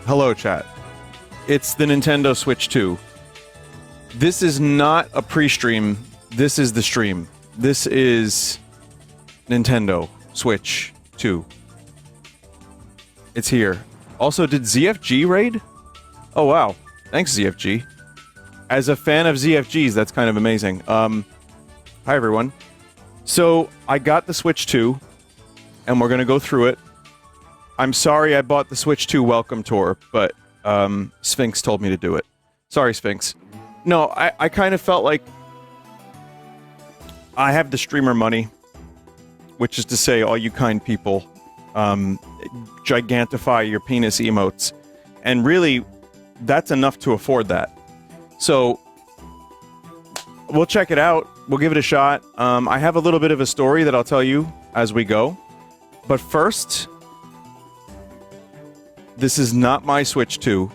Hello, chat. It's the Nintendo Switch 2. This is not a pre-stream. This is the stream. This is Nintendo Switch 2. It's here. Also, did ZFG raid? Oh, wow. Thanks, ZFG. As a fan of ZFGs, that's kind of amazing. Hi, everyone. So, I got the Switch 2, and we're going to go through it. I'm sorry I bought the Switch 2 Welcome Tour, but Sphinx told me to do it. Sorry, Sphinx. No, I kind of felt like I have the streamer money, which is to say, all you kind people, gigantify your penis emotes, and really, that's enough to afford that. So, we'll check it out. We'll give it a shot. I have a little bit of a story that I'll tell you as we go. But first, this is not my Switch 2.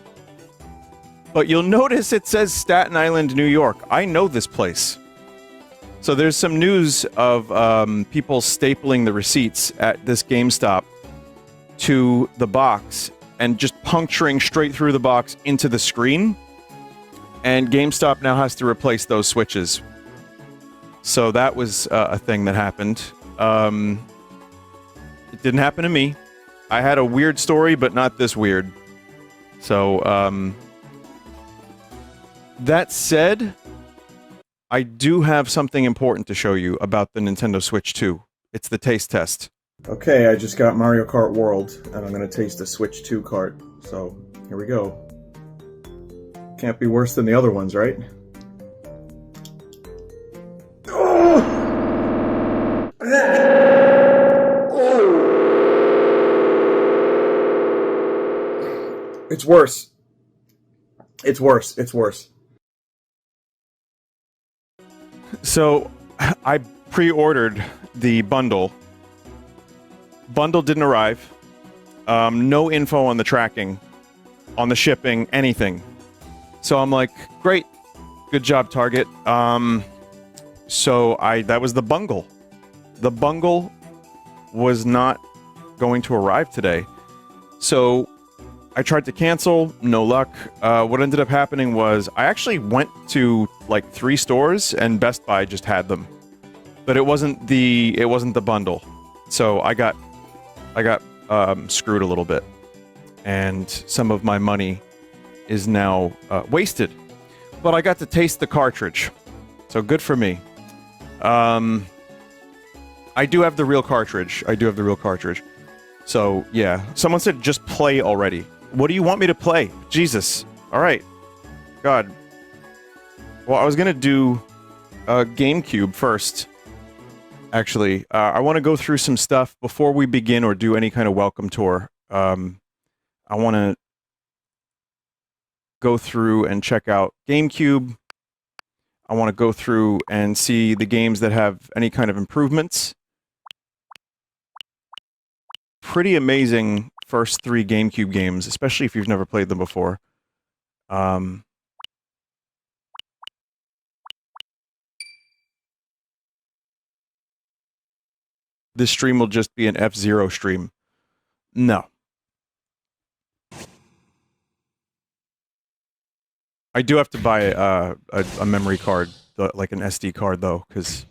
But you'll notice it says Staten Island, New York. I know this place. So there's some news of people stapling the receipts at this GameStop to the box and just puncturing straight through the box into the screen. And GameStop now has to replace those switches. So that was a thing that happened. It didn't happen to me. I had a weird story, but not this weird. So, that said, I do have something important to show you about the Nintendo Switch 2. It's the taste test. Okay, I just got Mario Kart World, and I'm going to taste the Switch 2 cart. So, here we go. Can't be worse than the other ones, right? It's worse. It's worse. It's worse. So, I pre-ordered the bundle. Bundle didn't arrive. No info on the tracking, on the shipping, anything. So I'm like, great. Good job, Target. So that was the bungle. The bungle was not going to arrive today. So I tried to cancel, no luck. What ended up happening was I actually went to like 3 stores and Best Buy just had them. But it wasn't the bundle. So I got screwed a little bit. And some of my money is now wasted. But I got to taste the cartridge. So good for me. I do have the real cartridge. So, yeah. Someone said just play already. What do you want me to play? Jesus. Alright. God. Well, I was gonna do GameCube first. Actually, I want to go through some stuff before we begin or do any kind of welcome tour. I want to go through and check out GameCube. I want to go through and see the games that have any kind of improvements. Pretty amazing first 3 GameCube games, especially if you've never played them before. This stream will just be an F-Zero stream. No. I do have to buy a memory card, like an SD card, though, because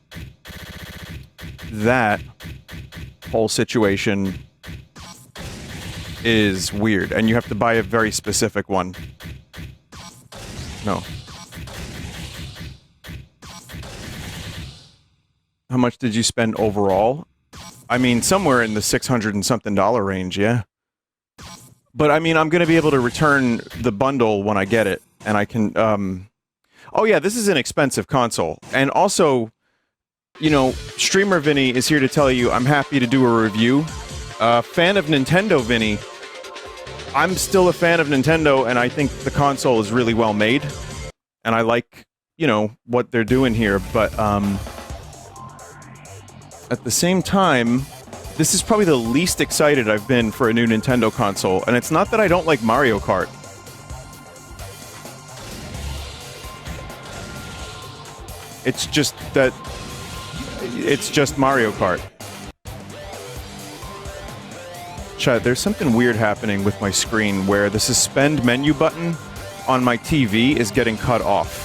that whole situation is weird, and you have to buy a very specific one. No. How much did you spend overall? I mean, somewhere in the $600 and something range, yeah. But, I mean, I'm going to be able to return the bundle when I get it. And I can, oh yeah, this is an expensive console. And also, you know, Streamer Vinny is here to tell you I'm happy to do a review. Fan of Nintendo Vinny. I'm still a fan of Nintendo, and I think the console is really well made. And I like, you know, what they're doing here, but, at the same time, this is probably the least excited I've been for a new Nintendo console. And it's not that I don't like Mario Kart. It's just that it's just Mario Kart. Chat, there's something weird happening with my screen where the suspend menu button on my TV is getting cut off.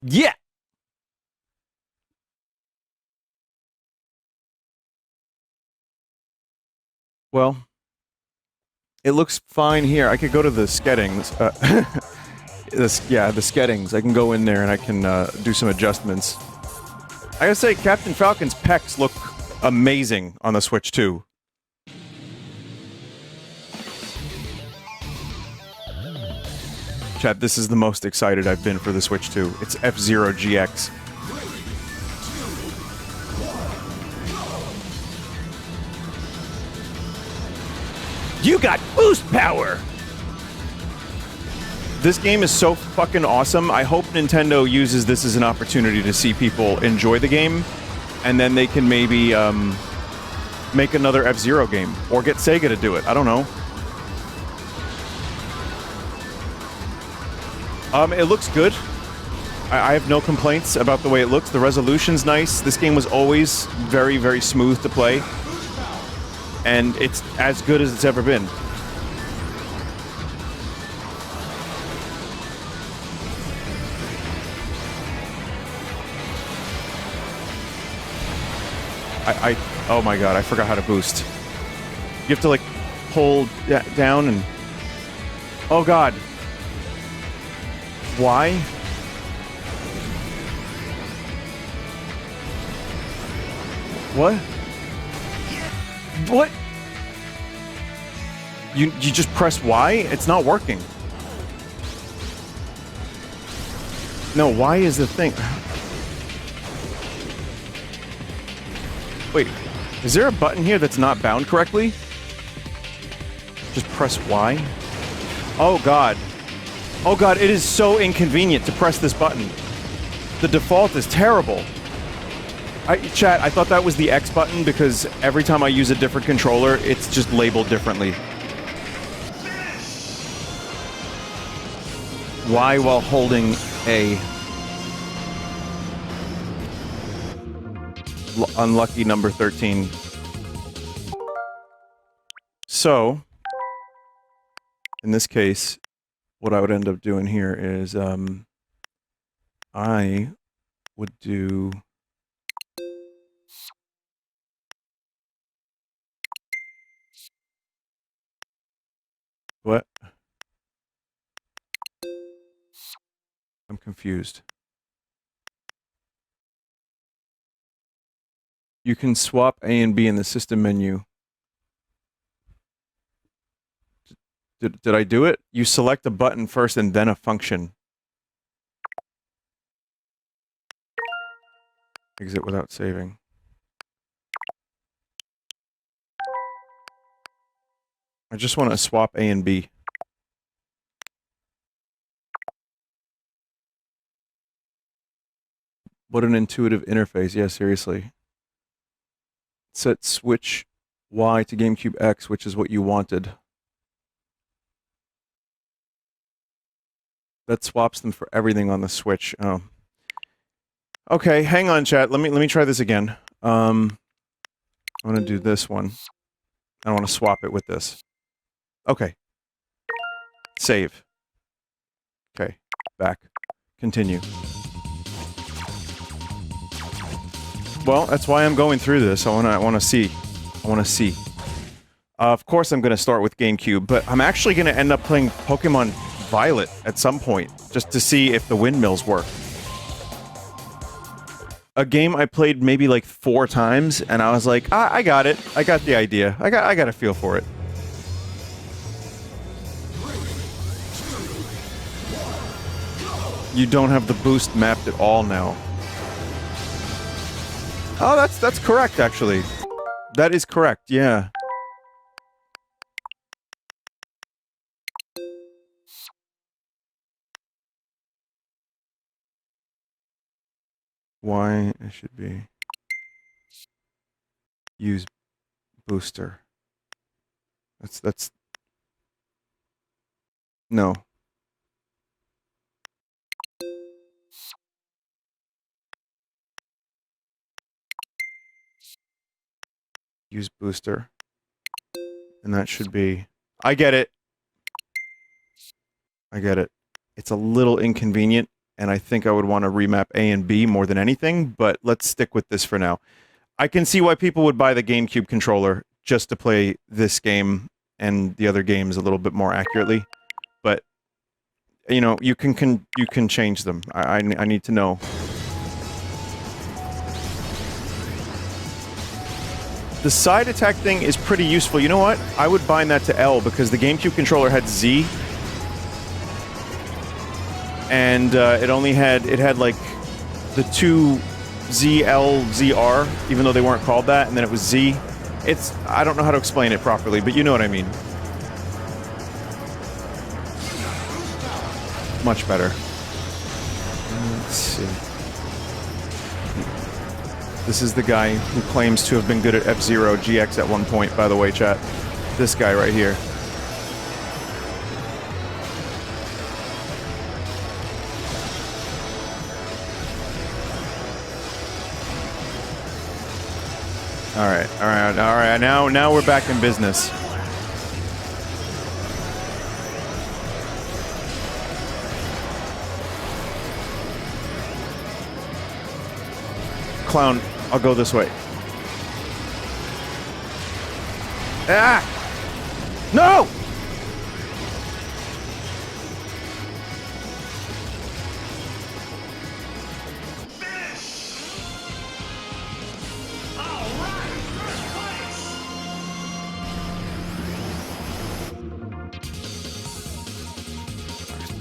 Yeah! Well, it looks fine here. I could go to the settings. The settings. I can go in there and I can do some adjustments. I gotta say, Captain Falcon's pecs look amazing on the Switch 2. Chat, this is the most excited I've been for the Switch 2. It's F-Zero GX. You got boost power! This game is so fucking awesome. I hope Nintendo uses this as an opportunity to see people enjoy the game, and then they can maybe make another F-Zero game, or get Sega to do it. I don't know. It looks good. I have no complaints about the way it looks. The resolution's nice. This game was always very, very smooth to play, and it's as good as it's ever been. Oh my god, I forgot how to boost. You have to, like, hold down and... Oh god. Why? What? What? You just press Y? It's not working. No, Y is the thing. Wait, is there a button here that's not bound correctly? Just press Y? Oh god. Oh god, it is so inconvenient to press this button. The default is terrible. Chat, I thought that was the X button because every time I use a different controller, it's just labeled differently. Y while holding A. Unlucky number 13. So, in this case, what I would end up doing here is, I would do... What? I'm confused. You can swap A and B in the system menu. Did I do it? You select a button first and then a function. Exit without saving. I just want to swap A and B. What an intuitive interface. Yeah, seriously. Set switch Y to GameCube X, which is what you wanted. That swaps them for everything on the Switch. Oh. Okay, hang on, chat. Let me try this again. I'm gonna do this one. I want to swap it with this. Okay. Save. Okay. Back. Continue. Well, that's why I'm going through this. I wanna see. I wanna see. Of course I'm gonna start with GameCube, but I'm actually gonna end up playing Pokemon Violet at some point, just to see if the windmills work. A game I played maybe like 4 times, and I was like, I got it. I got the idea. I got a feel for it. You don't have the boost mapped at all now. Oh, that's correct, actually. That is correct, yeah. Why it should be use booster. That's no. Use booster. And that should be... I get it. I get it. It's a little inconvenient, and I think I would want to remap A and B more than anything, but let's stick with this for now. I can see why people would buy the GameCube controller just to play this game and the other games a little bit more accurately, but you know, you can change them. I need to know. The side attack thing is pretty useful. You know what? I would bind that to L because the GameCube controller had Z, and it had like the two ZL, ZR, even though they weren't called that, and then it was Z. I don't know how to explain it properly, but you know what I mean. Much better. Let's see. This is the guy who claims to have been good at F-Zero GX at one point, by the way, chat. This guy right here. Alright, now we're back in business. Clown, I'll go this way. Ah! No!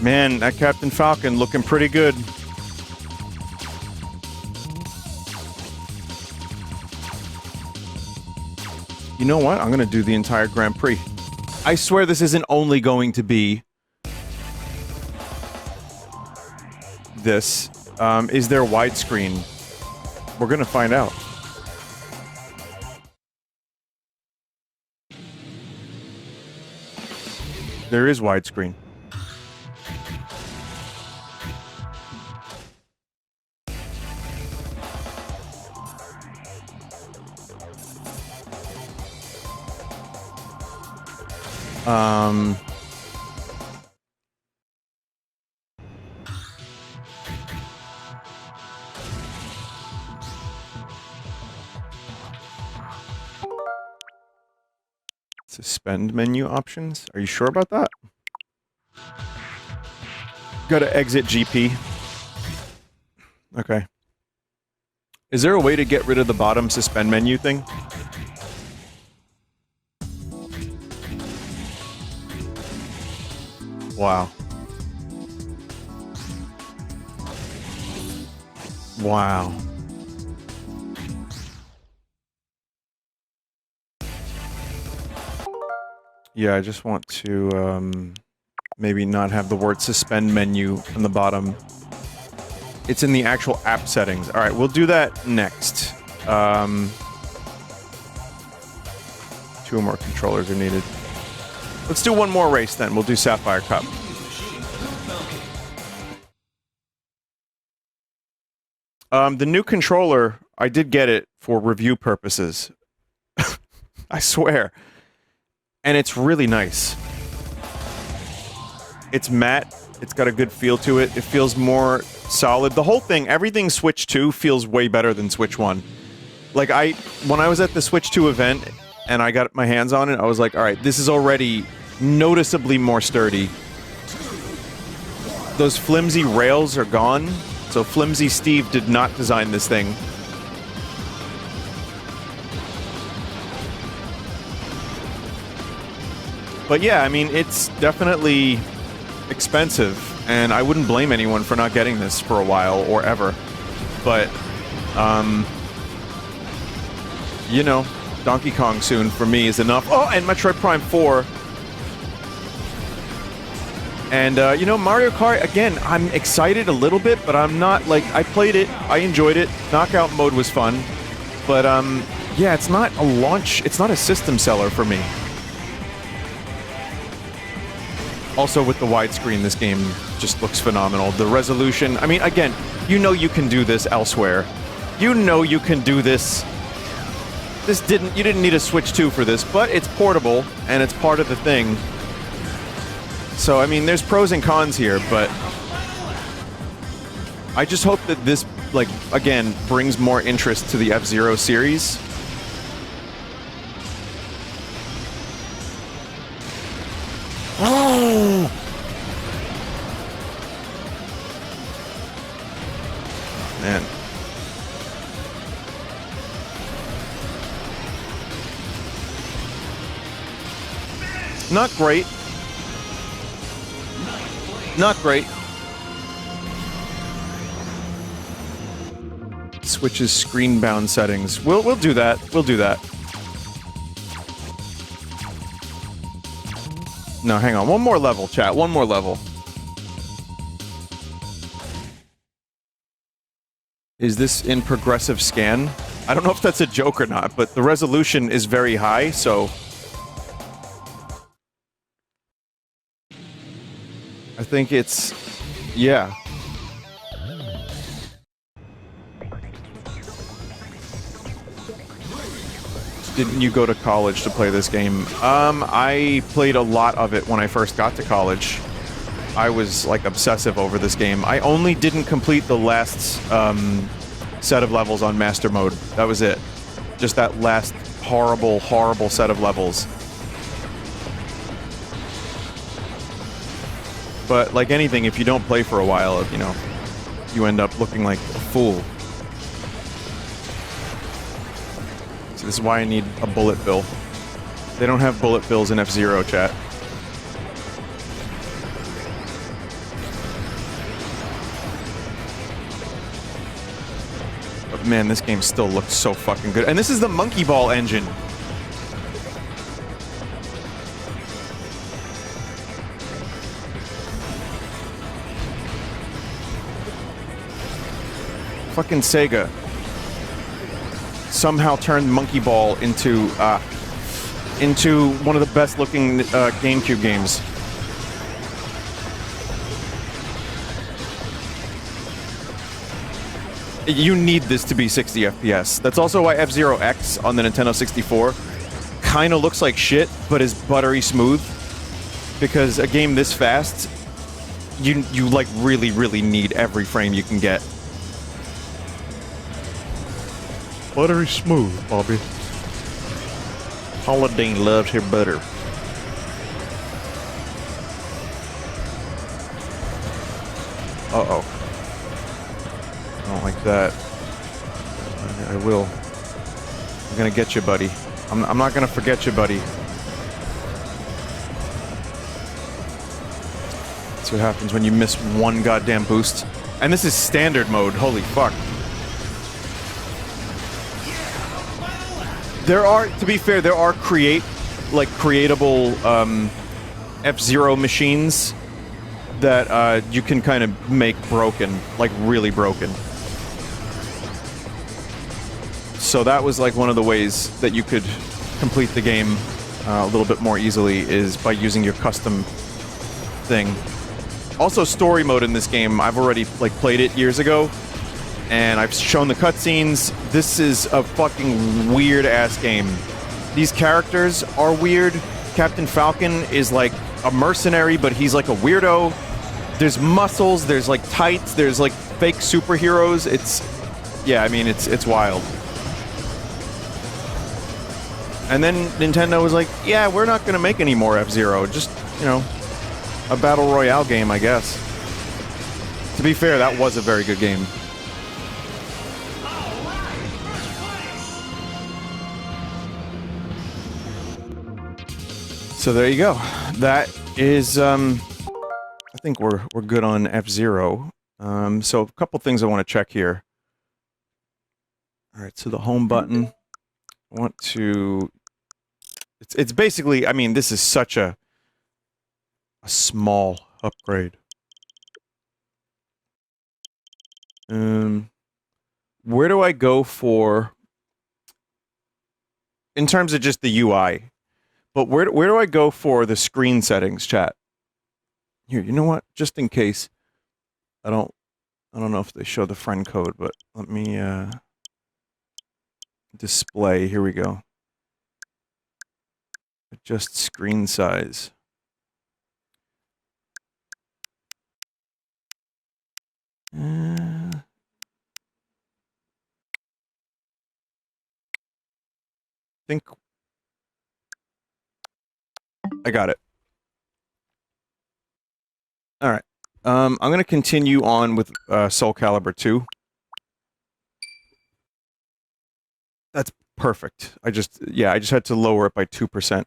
Man, that Captain Falcon looking pretty good. You know what? I'm gonna do the entire Grand Prix. I swear this isn't only going to be this. Is there widescreen? We're gonna find out. There is widescreen. Suspend menu options? Are you sure about that? Gotta exit GP. Okay. Is there a way to get rid of the bottom suspend menu thing? Wow. Wow. Yeah, I just want to, maybe not have the word suspend menu on the bottom. It's in the actual app settings. Alright, we'll do that next. 2 more controllers are needed. Let's do one more race then. We'll do Sapphire Cup. The new controller, I did get it for review purposes. I swear. And it's really nice. It's matte. It's got a good feel to it. It feels more solid. The whole thing, everything Switch 2 feels way better than Switch 1. Like, when I was at the Switch 2 event and I got my hands on it, I was like, alright, this is already noticeably more sturdy. Those flimsy rails are gone. So Flimsy Steve did not design this thing. But yeah, I mean, it's definitely expensive, and I wouldn't blame anyone for not getting this for a while, or ever. But, you know, Donkey Kong soon for me is enough. Oh, and Metroid Prime 4. And, you know, Mario Kart, again, I'm excited a little bit, but I'm not, like, I played it, I enjoyed it, Knockout mode was fun, but, yeah, it's not a launch, it's not a system seller for me. Also, with the widescreen, this game just looks phenomenal. The resolution, I mean, again, you know you can do this elsewhere. You know you can do this you didn't need a Switch 2 for this, but it's portable and it's part of the thing. So, I mean, there's pros and cons here, but I just hope that this, like, again, brings more interest to the F-Zero series. Oh! Man. Not great. Not great. Switches screen-bound settings. We'll do that. We'll do that. No, hang on. One more level, chat. One more level. Is this in progressive scan? I don't know if that's a joke or not, but the resolution is very high, so... I think it's... yeah. Didn't you go to college to play this game? I played a lot of it when I first got to college. I was, like, obsessive over this game. I only didn't complete the last, set of levels on Master Mode. That was it. Just that last horrible, horrible set of levels. But, like anything, if you don't play for a while, you know, you end up looking like a fool. So this is why I need a bullet bill. They don't have bullet bills in F-Zero, chat. But man, this game still looks so fucking good. And this is the Monkey Ball engine. Fucking Sega somehow turned Monkey Ball into one of the best looking GameCube games. You need this to be 60 FPS. That's also why F-Zero X on the Nintendo 64 kind of looks like shit, but is buttery smooth. Because a game this fast, you like really, really need every frame you can get. Buttery smooth, Bobby. Paula Deen loves her butter. Uh-oh. I don't like that. I will. I'm gonna get you, buddy. I'm not gonna forget you, buddy. That's what happens when you miss one goddamn boost. And this is standard mode, holy fuck. There are, to be fair, there are creatable F-Zero machines that you can kind of make broken, like really broken. So that was like one of the ways that you could complete the game a little bit more easily is by using your custom thing. Also, story mode in this game, I've already like played it years ago. And I've shown the cutscenes. This is a fucking weird-ass game. These characters are weird. Captain Falcon is like a mercenary, but he's like a weirdo. There's muscles, there's like tights, there's like fake superheroes. It's... yeah, I mean, it's wild. And then Nintendo was like, yeah, we're not gonna make any more F-Zero. Just, you know, a Battle Royale game, I guess. To be fair, that was a very good game. So there you go. That is, I think we're good on F-Zero. So a couple things I want to check here. All right, so the home button. I want to... It's basically, I mean, this is such a small upgrade. Where do I go for... in terms of just the UI? But where do I go for the screen settings, chat? Here, you know what? Just in case, I don't know if they show the friend code, but let me display. Here we go. Adjust screen size. Think I got it. All right. I'm going to continue on with Soulcalibur II. That's perfect. I just had to lower it by 2%.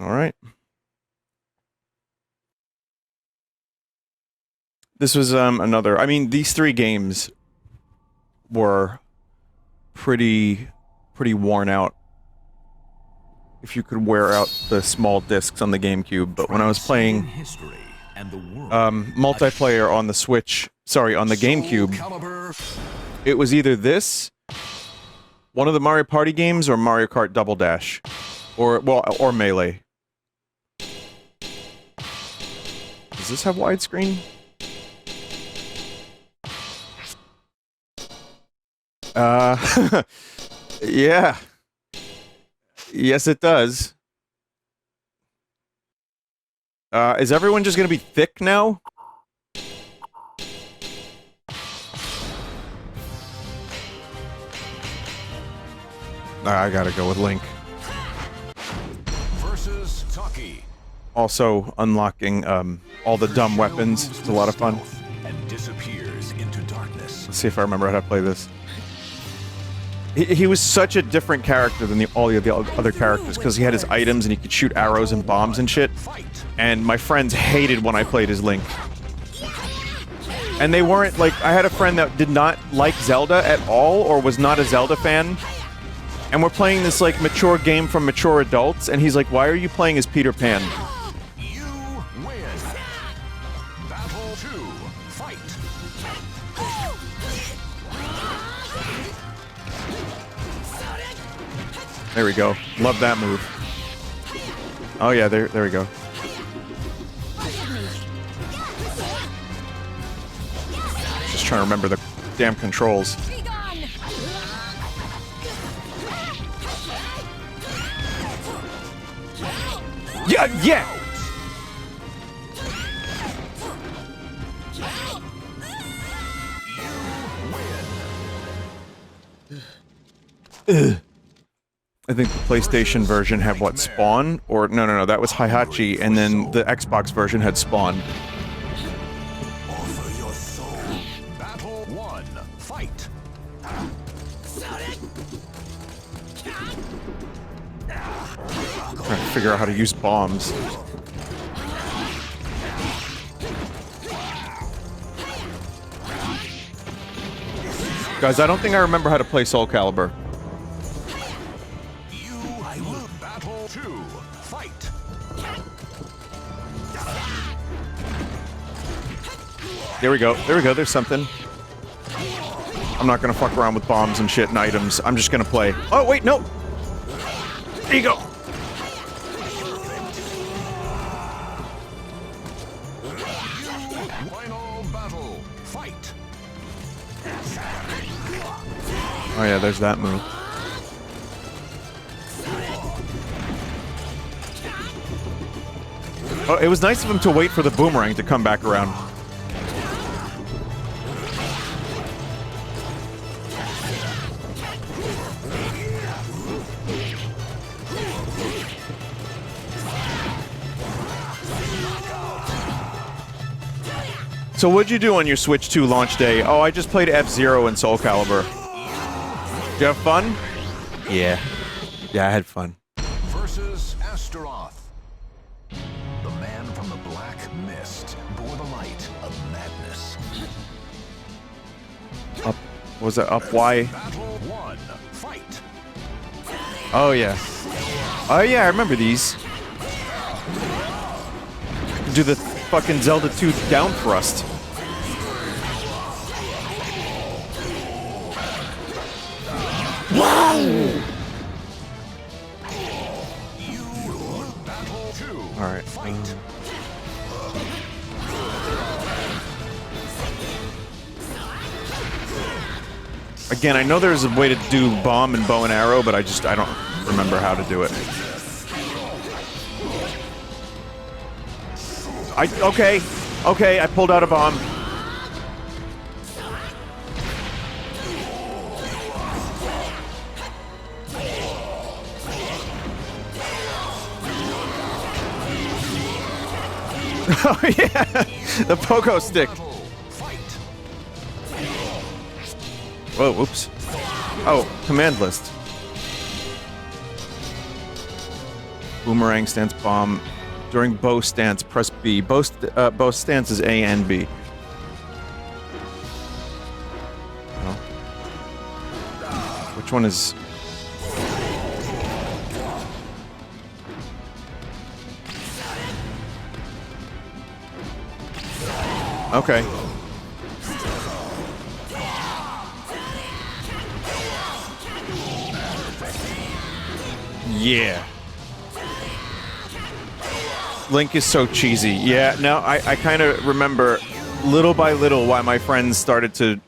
All right. This was another. I mean, these three games were pretty worn out. If you could wear out the small discs on the GameCube, but when I was playing multiplayer on the Switch, sorry, on the GameCube, it was either this, one of the Mario Party games, or Mario Kart Double Dash, or Melee. Does this have widescreen? Yeah. Yes, it does. Is everyone just gonna be thick now? I gotta go with Link. Versus Taki. Also, unlocking all the dumb weapons. It's a lot of fun. And disappears into darkness. Let's see if I remember how to play this. He was such a different character than all the other characters, because he had his items and he could shoot arrows and bombs and shit. And my friends hated when I played as Link. And they weren't, like, I had a friend that did not like Zelda at all, or was not a Zelda fan. And we're playing this, like, mature game from mature adults, and he's like, why are you playing as Peter Pan? You win. Battle 2. Fight. There we go. Love that move. Oh yeah, there we go. Just trying to remember the damn controls. Yeah! Ugh. I think the PlayStation version had what, Spawn? Or no, that was Heihachi, and then the Xbox version had Spawn. Offer your soul. Battle 1. Fight. Trying to figure out how to use bombs. Guys, I don't think I remember how to play Soulcalibur. Battle 2. Fight. There we go, there's something. I'm not gonna fuck around with bombs and shit and items. I'm just gonna play. Oh, wait, no! There you go! Final battle. Fight. Oh yeah, there's that move. Oh, it was nice of him to wait for the boomerang to come back around. So what'd you do on your Switch 2 launch day? Oh, I just played F-Zero and Soulcalibur. Did you have fun? Yeah. Yeah, I had fun. Versus Astaroth. The man from the black mist bore the light of madness. Up. What was that? Up Y? Battle 1. Fight. Oh, yeah. Oh, yeah, I remember these. Do the fucking Zelda 2 down thrust. Wow! Alright. Again, I know there's a way to do bomb and bow and arrow, but I don't remember how to do it. Okay, I pulled out a bomb. Oh yeah, the pogo stick. Whoa, whoops. Oh, command list. Boomerang stance bomb. During bow stance, press B. Bow stance is A and B. Oh. Which one is... Okay. Yeah. Link is so cheesy. Yeah, no, I kind of remember little by little why my friends started to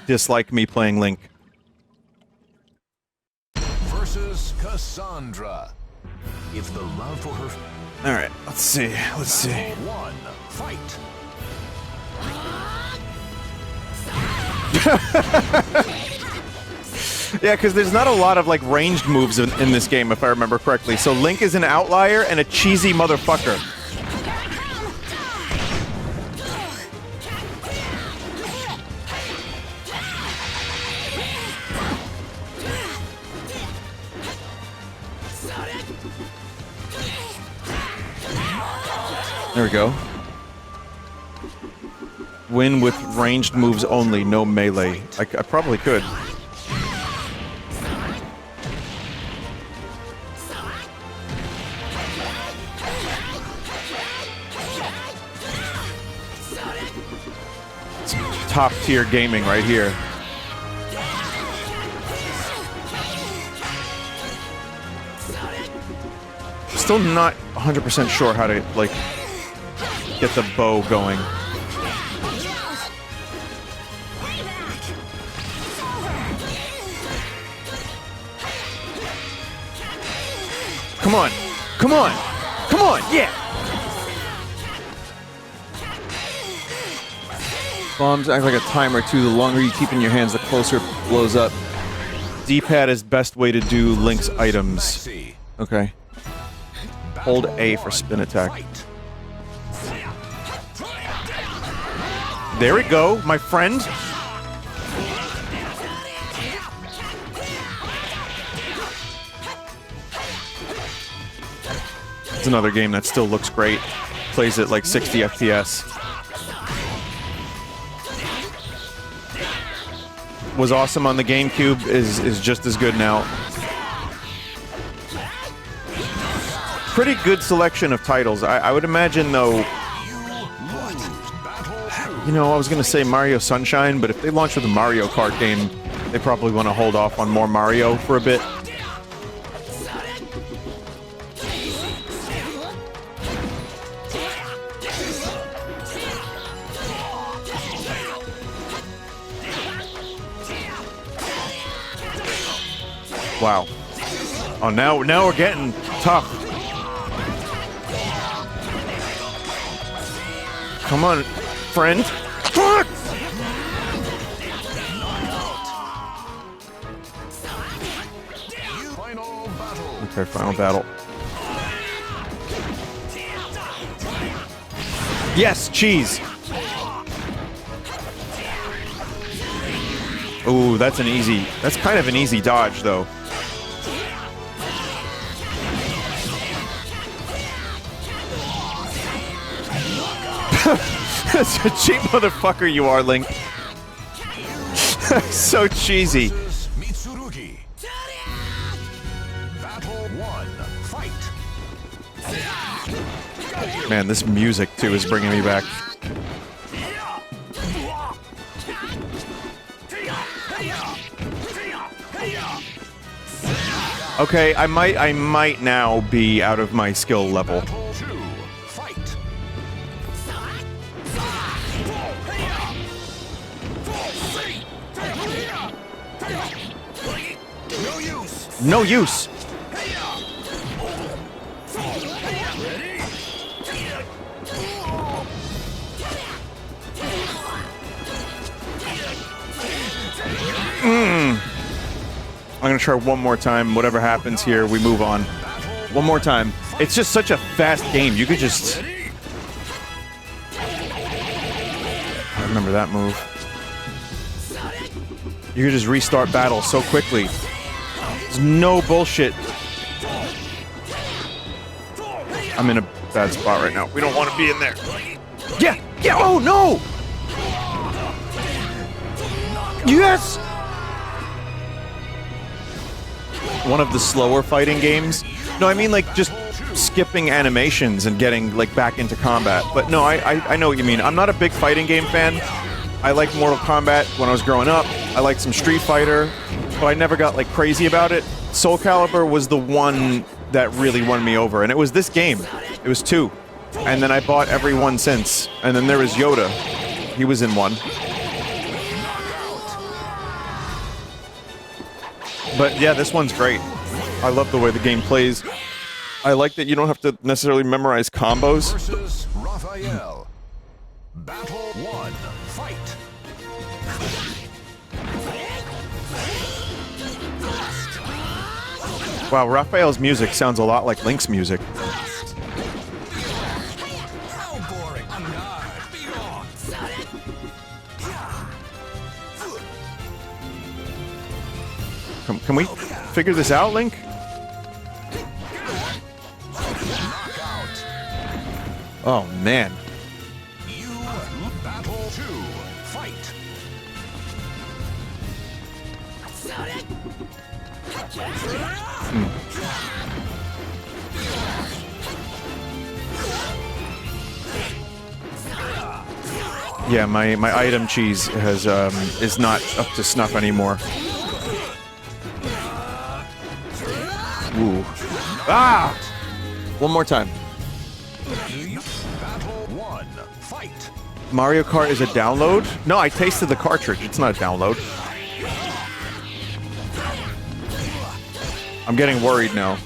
dislike me playing Link. Versus Cassandra. If the love for her... Alright, let's see. One, fight. Yeah, because there's not a lot of, like, ranged moves in this game, if I remember correctly. So Link is an outlier and a cheesy motherfucker. There we go. Win with ranged moves only, no melee. I probably could. Top tier gaming right here. Still not 100% sure how to, like, get the bow going. Come on! Come on! Come on! Yeah! Bombs act like a timer too. The longer you keep in your hands, the closer it blows up. D-pad is best way to do Link's items. Okay. Hold A for spin attack. There we go, my friend. It's another game that still looks great. Plays at like 60 FPS. Was awesome on the GameCube, is just as good now. Pretty good selection of titles. I would imagine, though... You know, I was gonna say Mario Sunshine, but if they launch with a Mario Kart game, they probably want to hold off on more Mario for a bit. Wow. Oh, now we're getting tough. Come on, friend. Fuck! Okay, final battle. Yes, cheese. Ooh, that's an easy... That's kind of an easy dodge, though. That's a cheap motherfucker you are, Link. So cheesy. Man, this music, too, is bringing me back. Okay, I might now be out of my skill level. No use. I'm gonna try one more time. Whatever happens here, we move on. One more time. It's just such a fast game. You could just... I remember that move. You could just restart battle so quickly. There's no bullshit. I'm in a bad spot right now. We don't want to be in there. Yeah! Yeah! Oh, no! Yes! One of the slower fighting games. No, I mean like just skipping animations and getting like back into combat. But no, I know what you mean. I'm not a big fighting game fan. I liked Mortal Kombat when I was growing up. I liked some Street Fighter, but I never got like crazy about it. Soulcalibur was the one that really won me over, and it was this game. It was 2. And then I bought every one since. And then there was Yoda. He was in 1. But yeah, this one's great. I love the way the game plays. I like that you don't have to necessarily memorize combos. Versus Raphael. Battle 1. Fight. Wow, Raphael's music sounds a lot like Link's music. How boring. Be gone. Can we figure this out, Link? Knockout. Oh, man. You battle 2. Fight. Yeah, my item cheese has is not up to snuff anymore. Ooh. Ah! One more time. Battle 1. Fight. Mario Kart is a download? No, I tasted the cartridge. It's not a download. I'm getting worried now.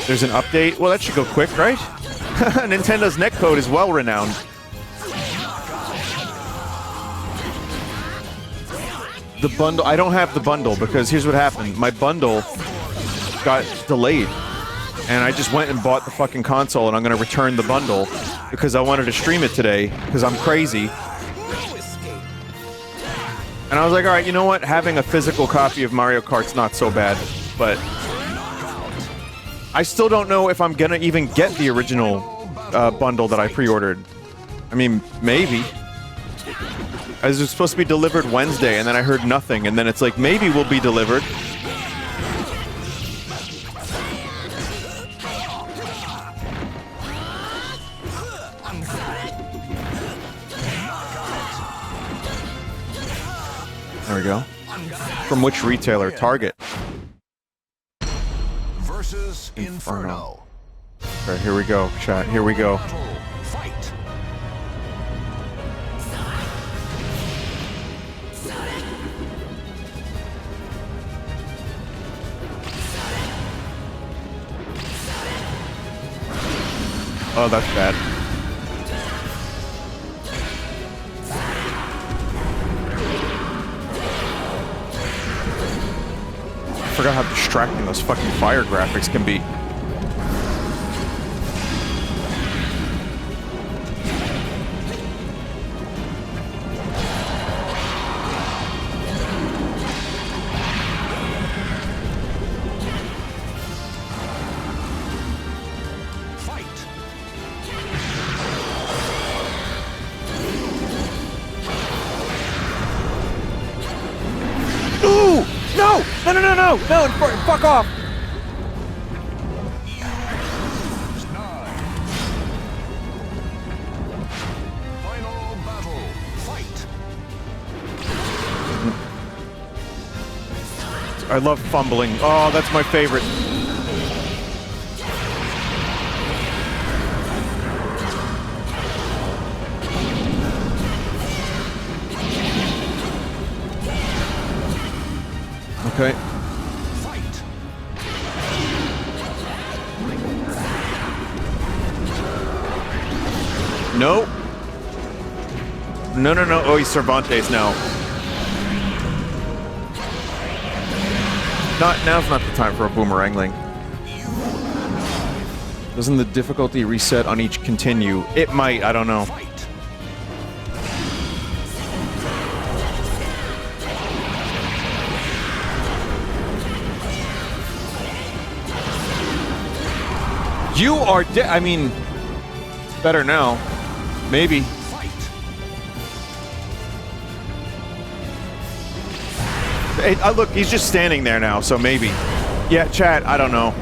There's an update? Well, that should go quick, right? Nintendo's netcode is well renowned. The bundle... I don't have the bundle because here's what happened. My bundle got delayed. And I just went and bought the fucking console and I'm going to return the bundle because I wanted to stream it today because I'm crazy. And I was like, alright, you know what? Having a physical copy of Mario Kart's not so bad. But I still don't know if I'm going to even get the original bundle that I pre-ordered. I mean, maybe. It was supposed to be delivered Wednesday and then I heard nothing. And then it's like, maybe we'll be delivered. There we go. From which retailer? Target. Versus Inferno. Alright, here we go, chat. Here we go. Battle. Fight. Oh, that's bad. I forgot how distracting those fucking fire graphics can be. Ooh! No! No, no, no, no! No, fuck off! Final battle. Fight. I love fumbling. Oh, that's my favorite. Okay. Fight. No. No, no, no. Oh, he's Cervantes now. Now's not the time for a boomerangling. Doesn't the difficulty reset on each continue? It might, I don't know. You are I mean, better now. Maybe. Hey, look, he's just standing there now, so maybe. Yeah, chat, I don't know.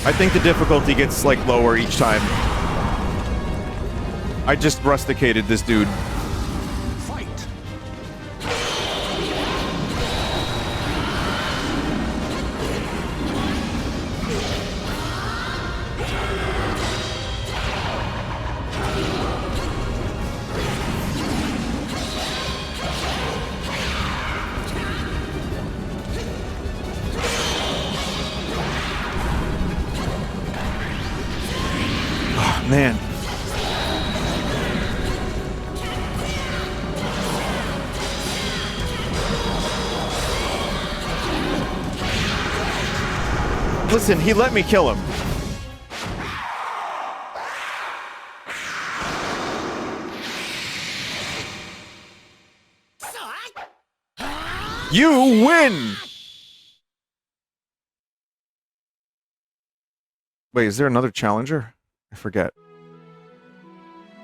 I think the difficulty gets, like, lower each time. I just rusticated this dude. Fight. Oh, man. Listen, he let me kill him. You win! Wait, is there another challenger? I forget.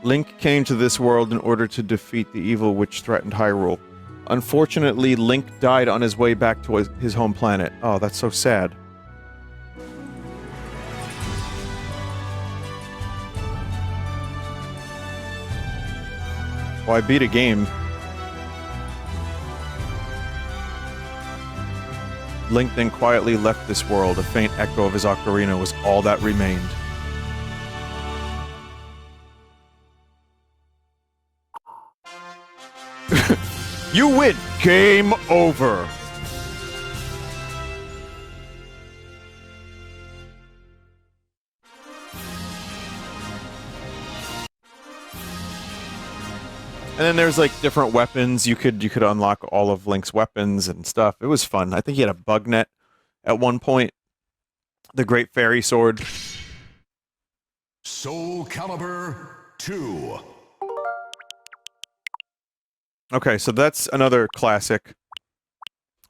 Link came to this world in order to defeat the evil which threatened Hyrule. Unfortunately, Link died on his way back to his home planet. Oh, that's so sad. Well, I beat a game. Link then quietly left this world. A faint echo of his ocarina was all that remained. You win! Game over! And then there's like different weapons. You could unlock all of Link's weapons and stuff. It was fun. I think he had a bug net at one point. The Great Fairy Sword. Soulcalibur II. Okay, so that's another classic.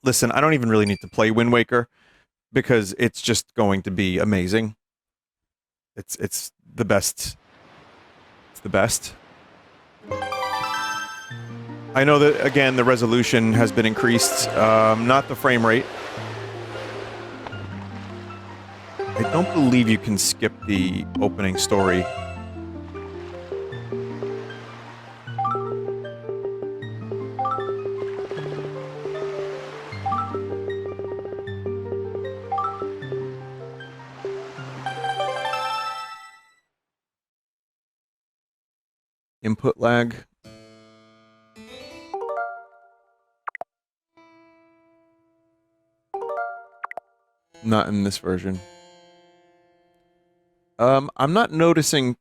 Listen, I don't even really need to play Wind Waker because it's just going to be amazing. It's the best. It's the best. I know that, again, the resolution has been increased, not the frame rate. I don't believe you can skip the opening story. Input lag. Not in this version. I'm not noticing...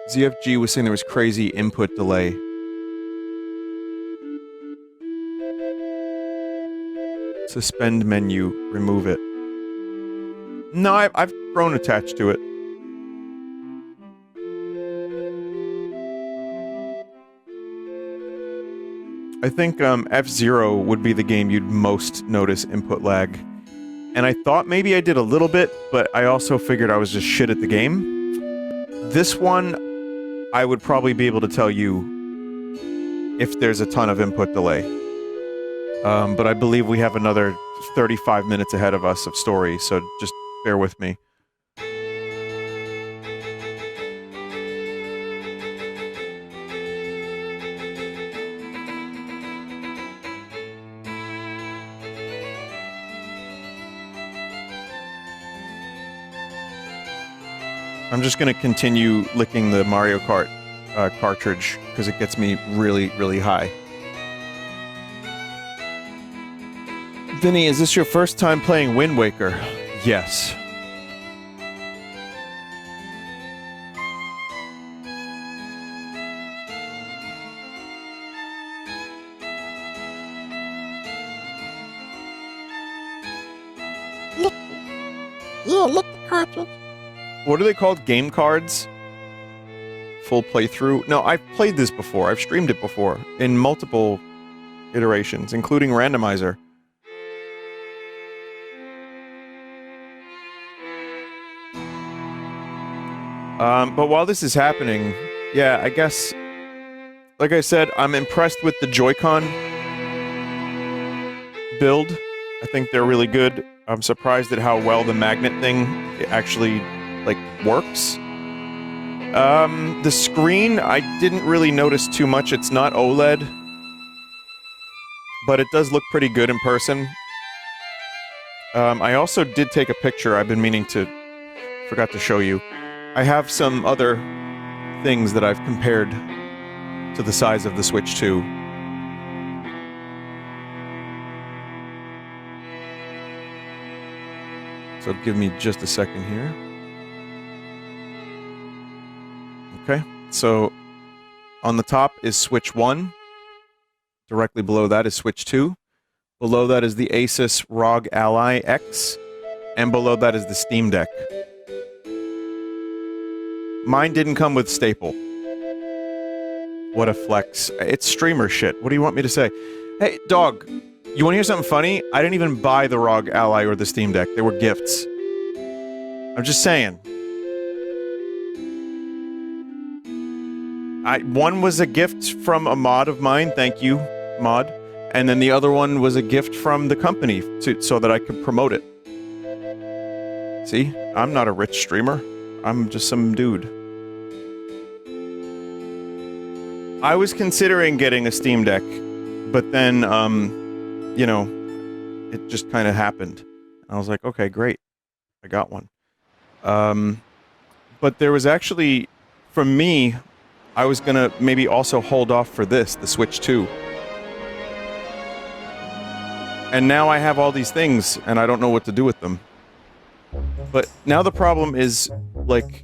ZFG was saying there was crazy input delay. Suspend menu, remove it. No, I've grown attached to it. I think F-Zero would be the game you'd most notice input lag. And I thought maybe I did a little bit, but I also figured I was just shit at the game. This one, I would probably be able to tell you if there's a ton of input delay. But I believe we have another 35 minutes ahead of us of story, so just bear with me. I'm just going to continue licking the Mario Kart cartridge because it gets me really, really high. Vinny, is this your first time playing Wind Waker? Yes. Yeah, lick the cartridge. What are they called? Game cards? Full playthrough? No, I've played this before. I've streamed it before in multiple iterations, including randomizer. But while this is happening, yeah, I guess, like I said, I'm impressed with the Joy-Con build. I think they're really good. I'm surprised at how well the magnet thing actually, like, works. The screen, I didn't really notice too much. It's not OLED, but it does look pretty good in person. I also did take a picture. I've been meaning to... Forgot to show you. I have some other things that I've compared to the size of the Switch 2. So give me just a second here. Okay, so on the top is Switch 1. Directly below that is Switch 2. Below that is the Asus ROG Ally X. And below that is the Steam Deck. Mine didn't come with staple. What a flex. It's streamer shit. What do you want me to say? Hey, dog, you want to hear something funny? I didn't even buy the ROG Ally or the Steam Deck. They were gifts. I'm just saying. One was a gift from a mod of mine. Thank you, mod. And then the other one was a gift from the company so that I could promote it. See? I'm not a rich streamer. I'm just some dude. I was considering getting a Steam Deck, but then, you know, it just kind of happened. I was like, okay, great. I got one. But there was actually, for me, I was gonna maybe also hold off for this, the Switch 2. And now I have all these things, and I don't know what to do with them. But now the problem is, like,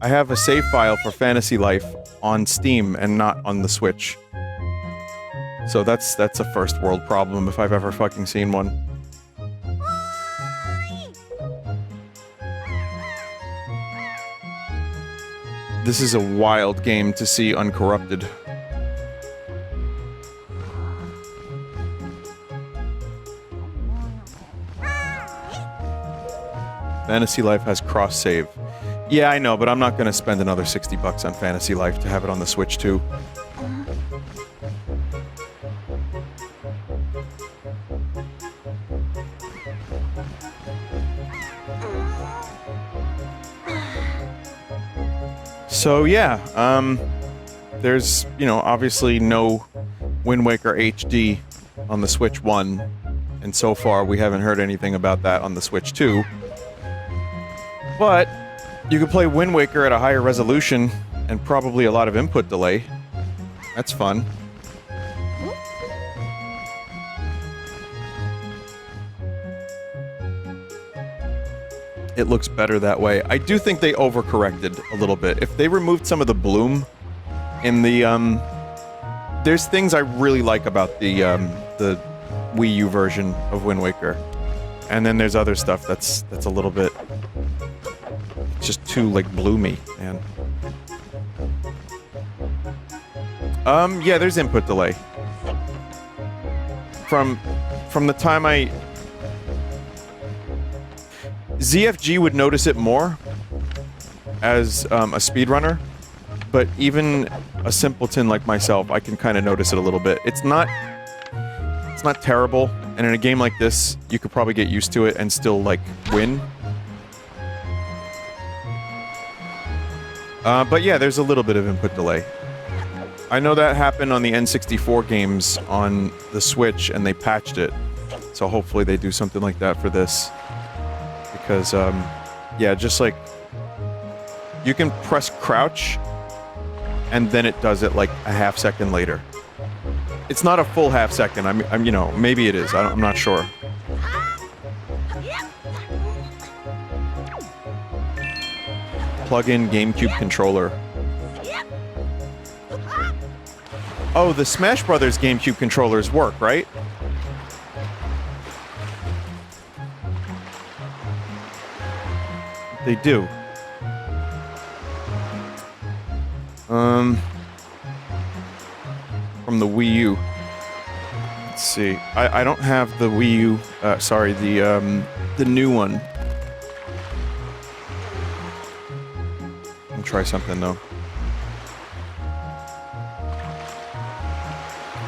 I have a save file for Fantasy Life on Steam and not on the Switch. So that's a first world problem if I've ever fucking seen one. This is a wild game to see uncorrupted. Fantasy Life has cross-save. Yeah, I know, but I'm not gonna spend another $60 on Fantasy Life to have it on the Switch too. So yeah, there's, you know, obviously no Wind Waker HD on the Switch 1, and so far we haven't heard anything about that on the Switch 2. But you can play Wind Waker at a higher resolution and probably a lot of input delay. That's fun. It looks better that way. I do think they overcorrected a little bit. If they removed some of the bloom in the, there's things I really like about the Wii U version of Wind Waker. And then there's other stuff that's a little bit... just too, like, bloomy, man. Yeah, there's input delay. From the time I... ZFG would notice it more as a speedrunner, but even a simpleton like myself, I can kind of notice it a little bit. It's not terrible, and in a game like this, you could probably get used to it and still, like, win. But yeah, there's a little bit of input delay. I know that happened on the N64 games on the Switch, and they patched it. So hopefully they do something like that for this. Because, yeah, just like... you can press crouch, and then it does it like a half second later. It's not a full half second, I'm you know, maybe it is, I'm not sure. Plug-in GameCube controller. Oh, the Smash Brothers GameCube controllers work, right? They do. From the Wii U. Let's see. I don't have the Wii U. Sorry, the new one. Let me try something though.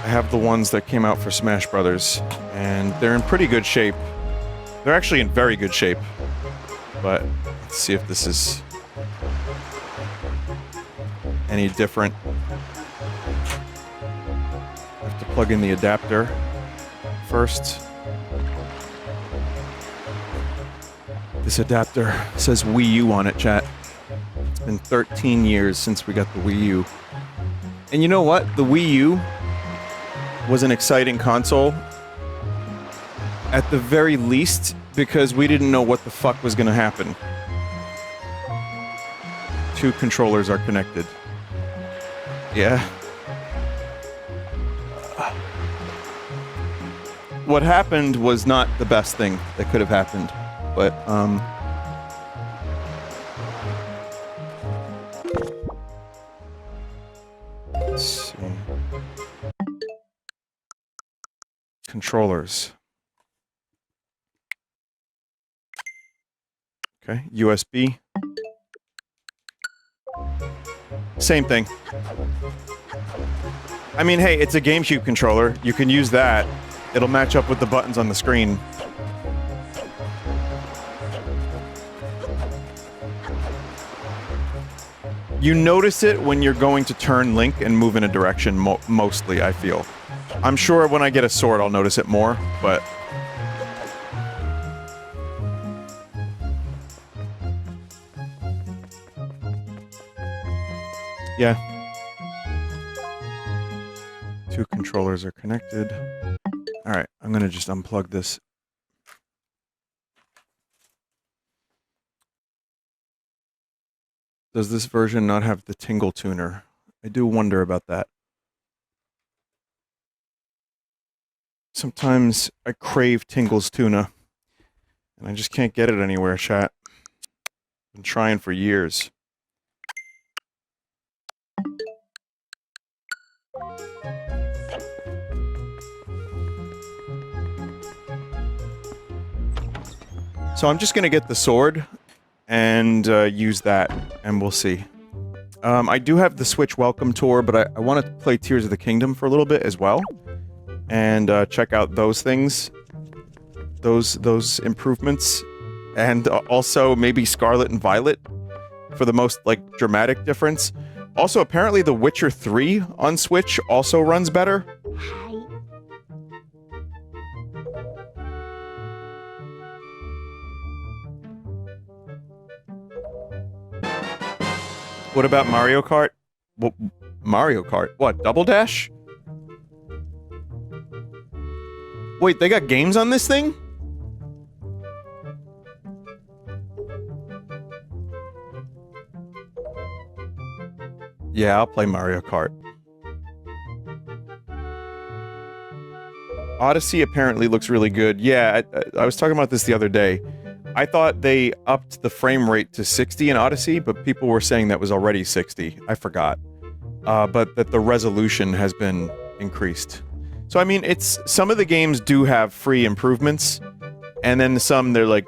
I have the ones that came out for Smash Brothers, and they're in pretty good shape. They're actually in very good shape. But let's see if this is any different. I have to plug in the adapter first. This adapter says Wii U on it, chat. It's been 13 years since we got the Wii U. And you know what? The Wii U was an exciting console. At the very least, because we didn't know what the fuck was gonna happen. Two controllers are connected. Yeah. What happened was not the best thing that could have happened, but, let's see. Controllers. Okay, USB. Same thing. I mean, hey, it's a GameCube controller. You can use that. It'll match up with the buttons on the screen. You notice it when you're going to turn Link and move in a direction, mostly, I feel. I'm sure when I get a sword, I'll notice it more, but... yeah. Two controllers are connected. Alright, I'm gonna just unplug this. Does this version not have the tingle tuner? I do wonder about that. Sometimes I crave Tingle's tuna, and I just can't get it anywhere, chat. Been trying for years. So I'm just gonna get the sword and use that, and we'll see. I do have the Switch Welcome Tour, but I want to play Tears of the Kingdom for a little bit as well, and check out those things, those improvements, and also maybe Scarlet and Violet for the most like dramatic difference. Also, apparently, The Witcher 3 on Switch also runs better. What about Mario Kart? Well, Mario Kart? What, Double Dash? Wait, they got games on this thing? Yeah, I'll play Mario Kart. Odyssey apparently looks really good. Yeah, I was talking about this the other day. I thought they upped the frame rate to 60 in Odyssey, but people were saying that was already 60. I forgot. But that the resolution has been increased. So, I mean, it's... some of the games do have free improvements, and then some, they're like,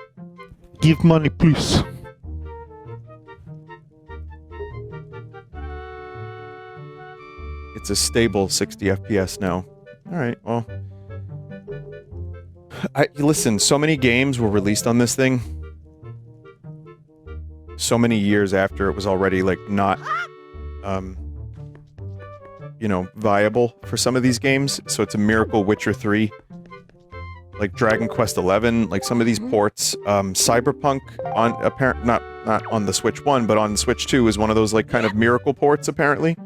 give money, please. It's a stable 60 FPS now. Alright, well... listen, so many games were released on this thing. So many years after it was already, like, not, you know, viable for some of these games. So it's a miracle Witcher 3. Like Dragon Quest XI, like some of these ports. Cyberpunk on, not on the Switch 1, but on Switch 2 is one of those, like, kind of miracle ports, apparently.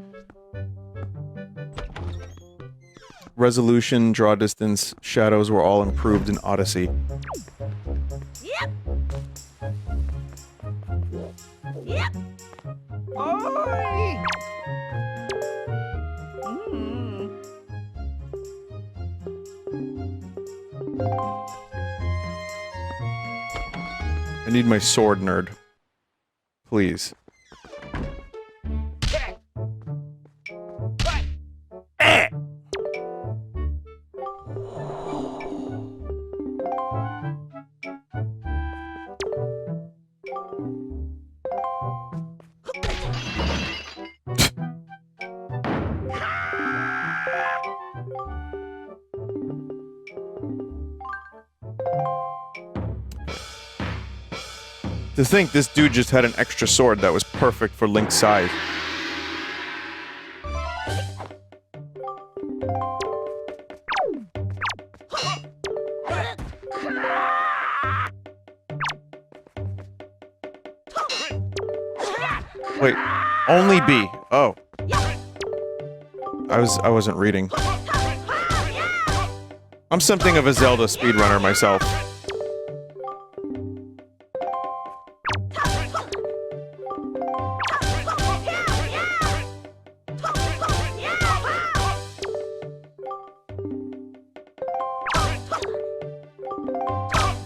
Resolution, draw distance, shadows were all improved in Odyssey. Yep. Yep. Oi. I need my sword, nerd. please. To think this dude just had an extra sword that was perfect for Link's size. Wait, only B. Oh. I wasn't reading. I'm something of a Zelda speedrunner myself.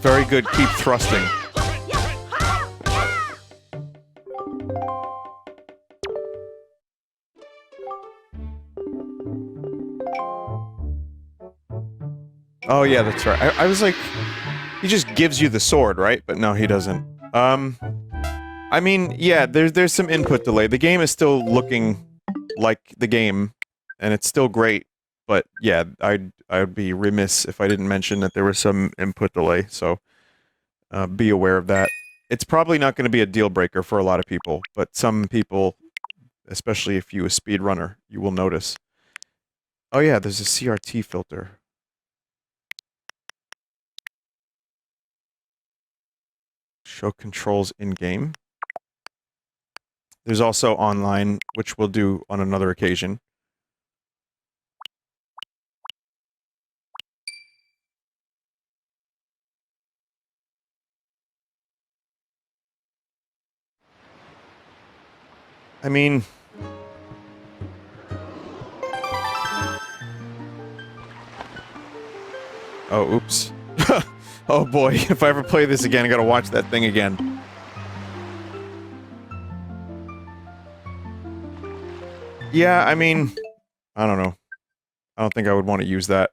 Very good, keep thrusting. Oh yeah, that's right. I was like, he just gives you the sword, right? But no, he doesn't. I mean, yeah, there's some input delay. The game is still looking like the game, and it's still great. But yeah, I'd be remiss if I didn't mention that there was some input delay. So be aware of that. It's probably not going to be a deal breaker for a lot of people, but some people, especially if you're a speedrunner, you will notice. Oh yeah, there's a CRT filter. Show controls in-game. There's also online, which we'll do on another occasion. I mean... Oh, oops. Oh boy, if I ever play this again, I gotta watch that thing again. Yeah, I mean... I don't know. I don't think I would want to use that.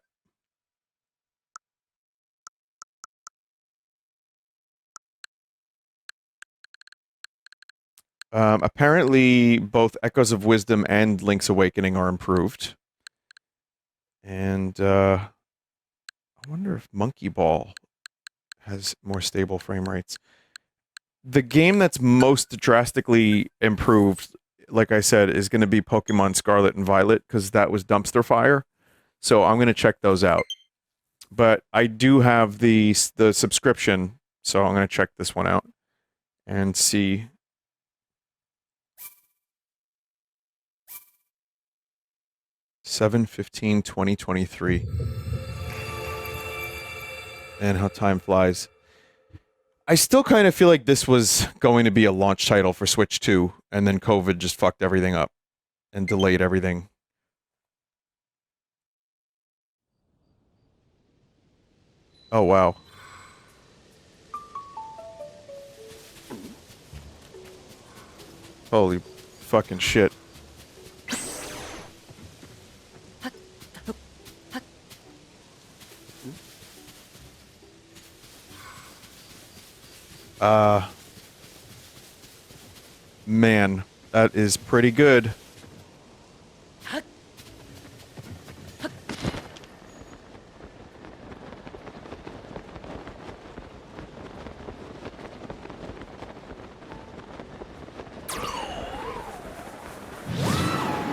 Apparently, both Echoes of Wisdom and Link's Awakening are improved. And, I wonder if Monkey Ball has more stable frame rates. The game that's most drastically improved, like I said, is going to be Pokemon Scarlet and Violet, because that was dumpster fire. So I'm going to check those out. But I do have the subscription, so I'm going to check this one out and see. (7/15/2023). And how time flies. I still kind of feel like this was going to be a launch title for Switch 2, and then COVID just fucked everything up and delayed everything. Oh, wow. Holy fucking shit. Man, that is pretty good.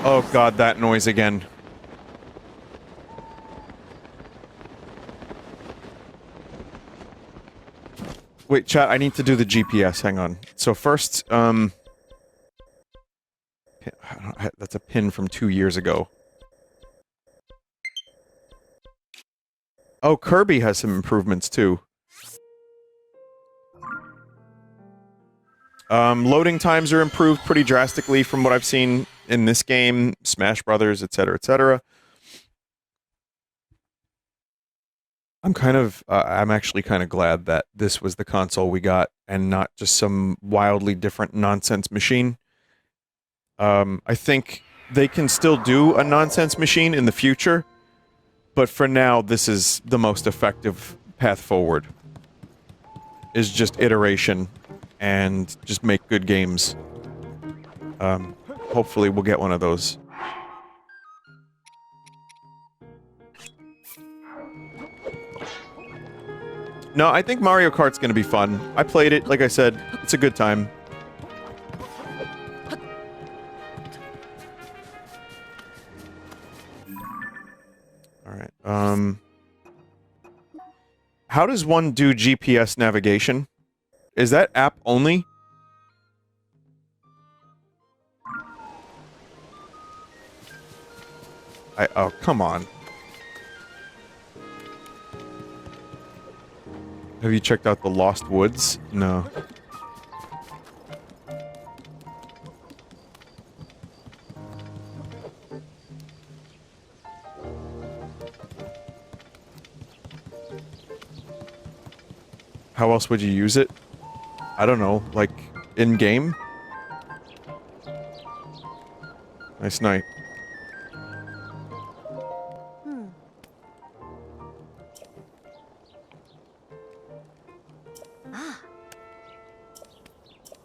Oh god, that noise again. Wait, chat, I need to do the GPS, hang on. So first, that's a pin from 2 years ago. Oh, Kirby has some improvements, too. Loading times are improved pretty drastically from what I've seen in this game, Smash Brothers, etc., etc. I'm actually kind of glad that this was the console we got and not just some wildly different nonsense machine. I think they can still do a nonsense machine in the future, but for now, this is the most effective path forward. Is just iteration and just make good games. Hopefully we'll get one of those. No, I think Mario Kart's gonna be fun. I played it, like I said, it's a good time. Alright, how does one do GPS navigation? Is that app only? Oh, come on. Have you checked out the Lost Woods? No. How else would you use it? I don't know, like, in-game? Nice night.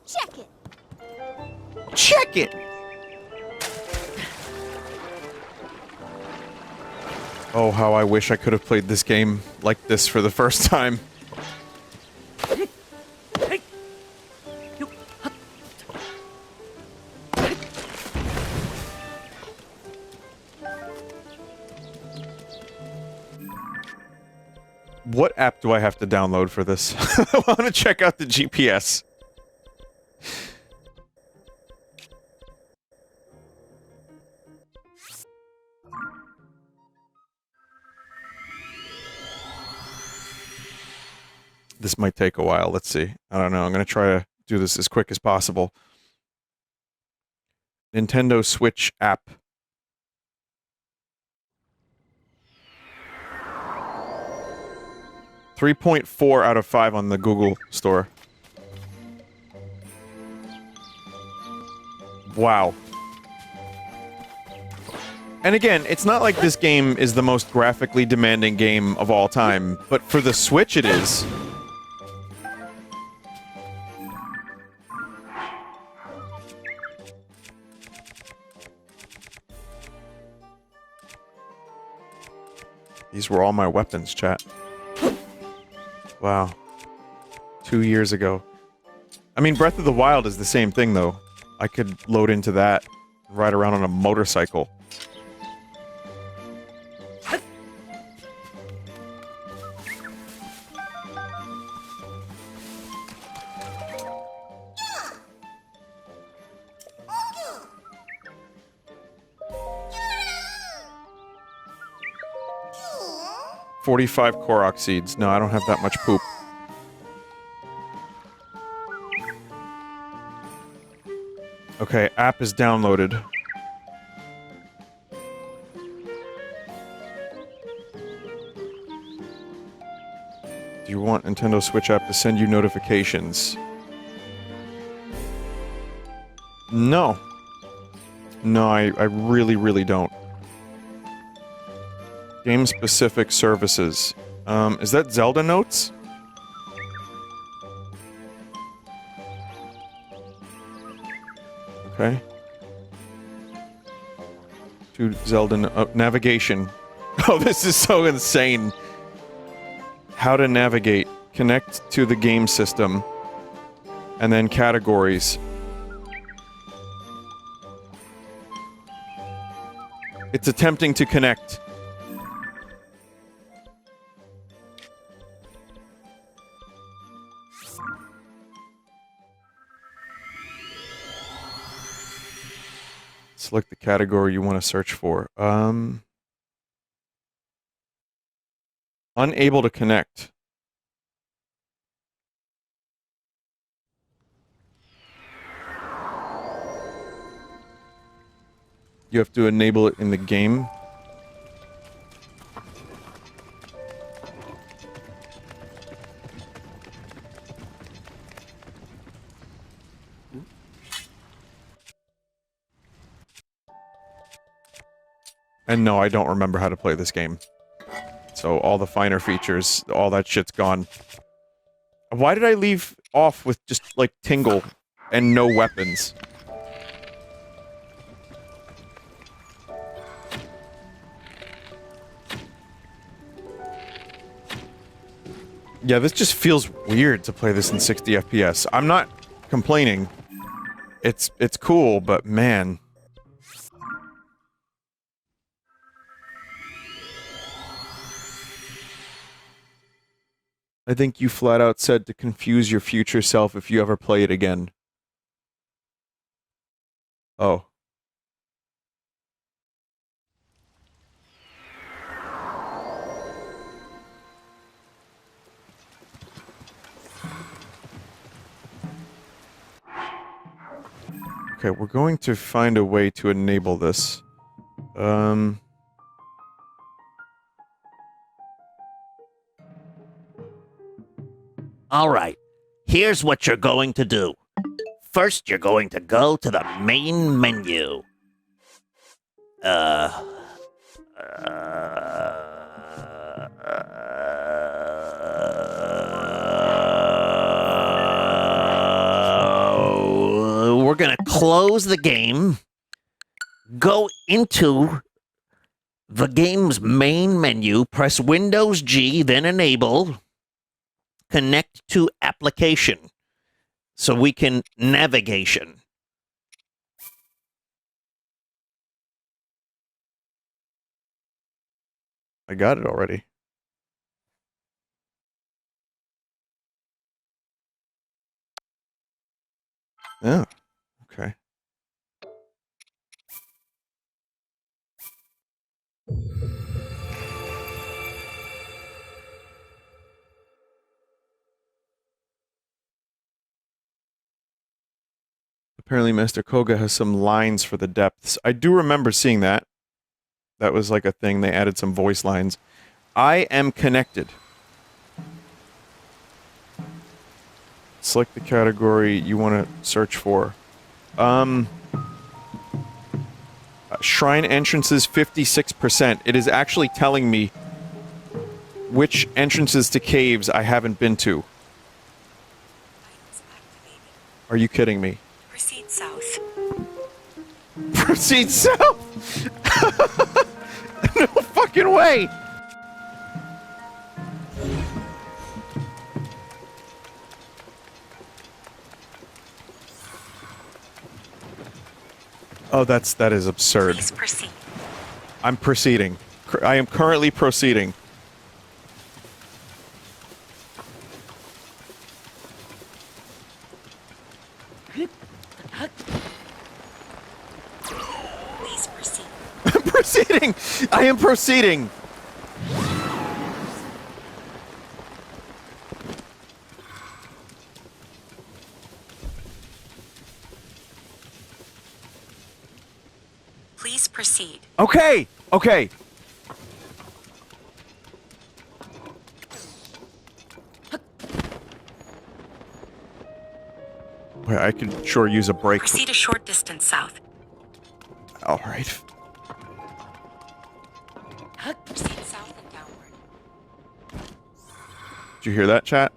Check it. Check it! Oh, how I wish I could have played this game like this for the first time. What app do I have to download for this? I want to check out the GPS. This might take a while. Let's see. I don't know. I'm going to try to do this as quick as possible. Nintendo Switch app. .4 out of 5 on the Google Store. Wow. And again, it's not like this game is the most graphically demanding game of all time, but for the Switch it is. These were all my weapons, chat. Wow. 2 years ago. I mean, Breath of the Wild is the same thing, though. I could load into that, ride around on a motorcycle. .45 Korok seeds. No, I don't have that much poop. Okay, app is downloaded. Do you want Nintendo Switch app to send you notifications? No. No, I really, really don't. Game-specific services. Is that Zelda notes? Okay. To Zelda navigation. Oh, this is so insane. How to navigate. Connect to the game system. And then categories. It's attempting to connect. Select the category you want to search for. Unable to connect. You have to enable it in the game. And no, I don't remember how to play this game. So all the finer features, all that shit's gone. Why did I leave off with just, like, Tingle and no weapons? Yeah, this just feels weird to play this in 60 FPS. I'm not complaining. It's cool, but man. I think you flat out said to confuse your future self if you ever play it again. Oh. Okay, we're going to find a way to enable this. All right, here's what you're going to do. First, you're going to go to the main menu. We're gonna close the game, go into the game's main menu, press Windows G, then enable, connect to application, so we can navigation. I got it already. Oh, okay. Apparently Master Koga has some lines for the depths. I do remember seeing that. That was like a thing. They added some voice lines. I am connected. Select the category you want to search for. Shrine entrances 56%. It is actually telling me which entrances to caves I haven't been to. Are you kidding me? Proceed south. Proceed south? No fucking way! Oh, that is absurd. Please proceed. I'm proceeding. I am currently proceeding. Please proceed. I'm proceeding! I am proceeding! Please proceed. Okay! Okay! Wait, I could sure use a break. Proceed a short distance south. Alright. Proceed south and downward. Did you hear that, chat?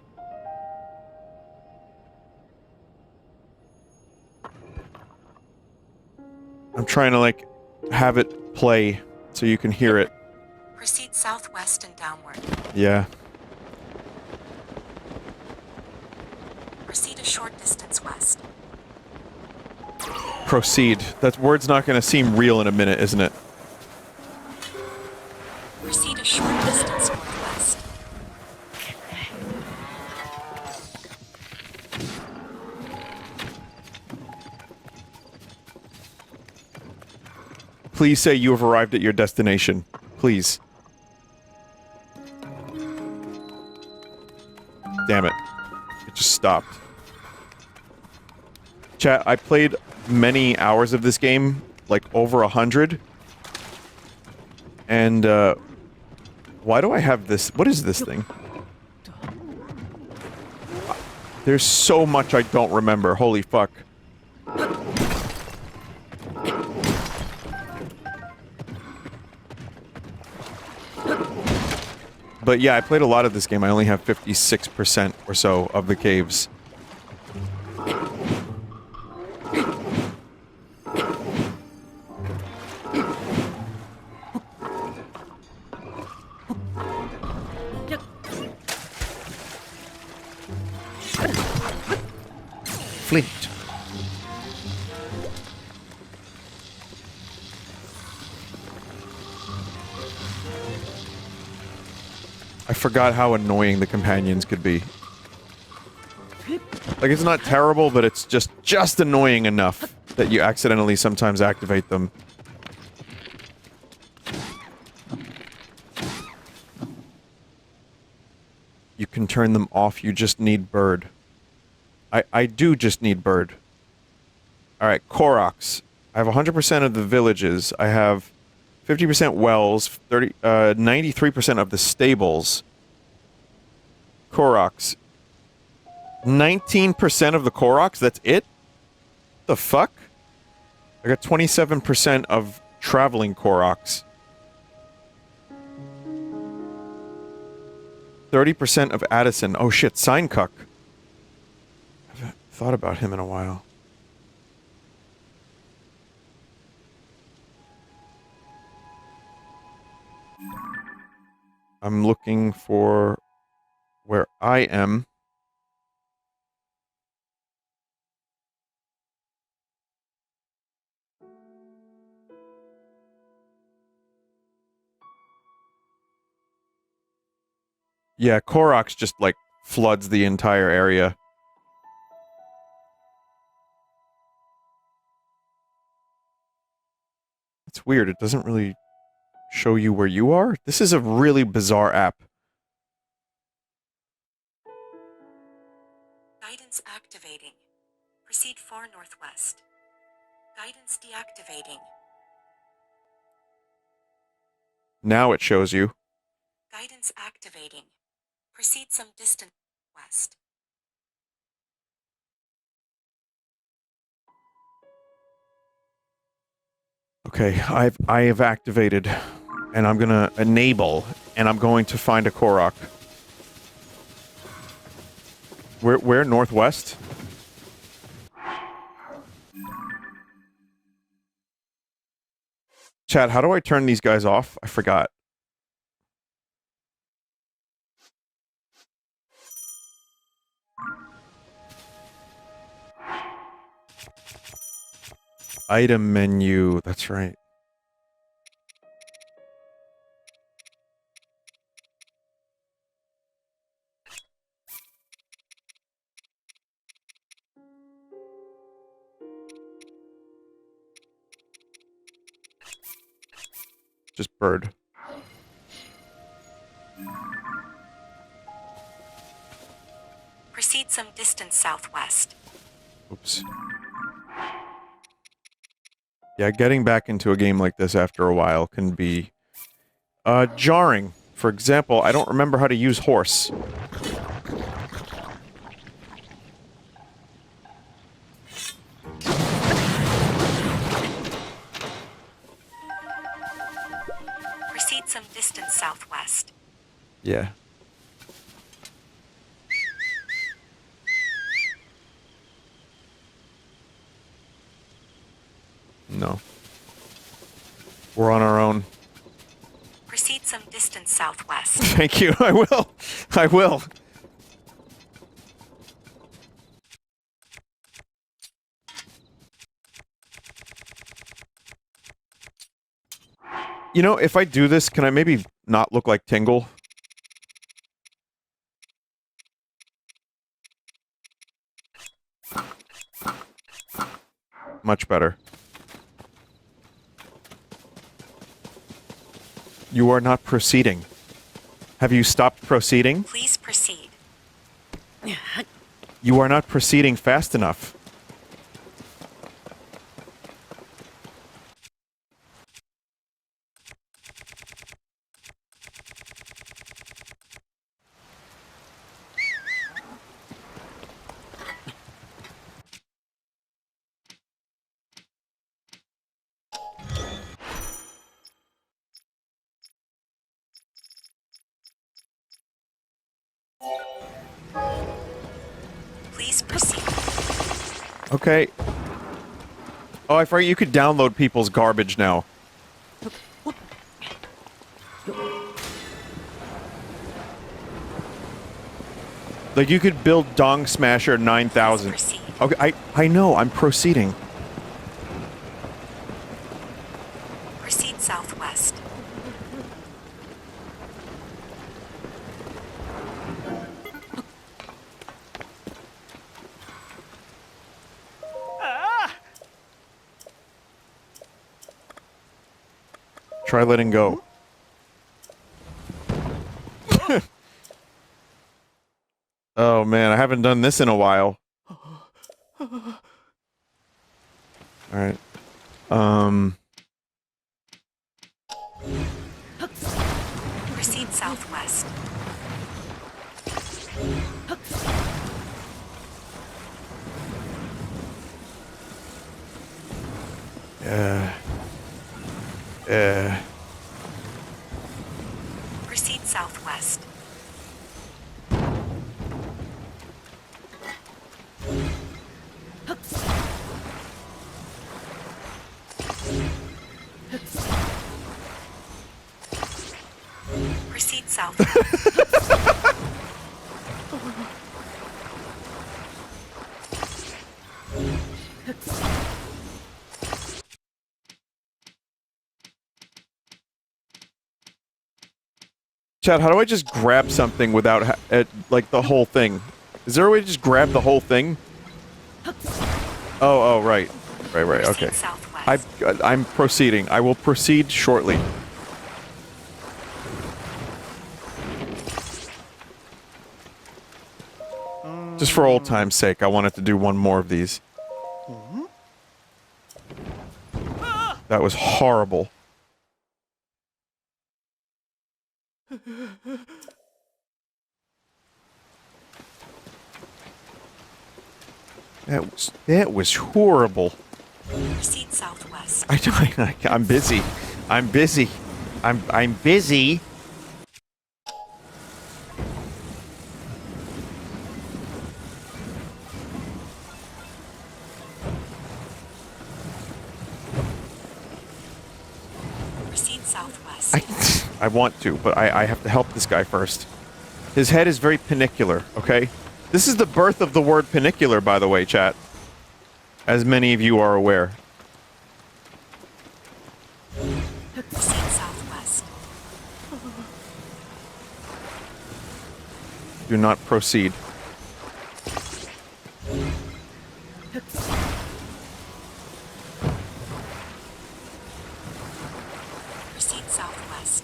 I'm trying to, like, have it play so you can hear it. Proceed southwest and downward. Yeah. Proceed a short distance west. Proceed. That word's not going to seem real in a minute, isn't it? Proceed a short distance northwest. Please say you have arrived at your destination. Please. Damn it. It just stopped. Chat, I played many hours of this game, like over 100. And, why do I have this? What is this thing? There's so much I don't remember. Holy fuck. But yeah, I played a lot of this game. I only have 56% or so of the caves. Flint. I forgot how annoying the companions could be. Like, it's not terrible, but it's just annoying enough that you accidentally sometimes activate them. You can turn them off, you just need bird. I do just need bird. Alright, Koroks. I have 100% of the villages. I have 50% wells, 93% of the stables. Koroks. 19% of the Koroks? That's it? The fuck? I got 27% of traveling Koroks. 30% of Addison. Oh shit, Signcuck. I haven't thought about him in a while. I'm looking for where I am. Yeah, Koroks just, like, floods the entire area. It's weird, it doesn't really show you where you are? This is a really bizarre app. Guidance activating. Proceed far northwest. Guidance deactivating. Now it shows you. Guidance activating. Proceed some distance west. Okay, I have activated, and I'm gonna enable, and I'm going to find a Korok. Where northwest? Chat, how do I turn these guys off? I forgot. Item menu, that's right. Just bird. Proceed some distance southwest. Oops. Yeah, getting back into a game like this after a while can be jarring. For example, I don't remember how to use horse. Proceed some distance southwest. Yeah. No. We're on our own. Proceed some distance southwest. Thank you. I will. I will. You know, if I do this, can I maybe not look like Tingle? Much better. You are not proceeding. Have you stopped proceeding? Please proceed. You are not proceeding fast enough. Please proceed. Okay. Oh, I forgot you could download people's garbage now. Like, you could build Dong Smasher 9000. Proceed. Okay, I know, I'm proceeding. Proceed southwest. Try letting go. Oh man, I haven't done this in a while. Alright. Proceed southwest. Proceed southwest. Proceed southwest. Chad, how do I just grab something without like the whole thing? Is there a way to just grab the whole thing? Oh, right. Right, Proceed okay. southwest. I'm proceeding. I will proceed shortly. Just for old time's sake, I wanted to do one more of these. That was horrible. That was horrible. Proceed southwest. I'm busy. I'm busy. I'm busy. Proceed southwest. I want to, but I have to help this guy first. His head is very panicular, okay? This is the birth of the word panicular, by the way, chat. As many of you are aware. Proceed southwest. Do not proceed. Proceed southwest.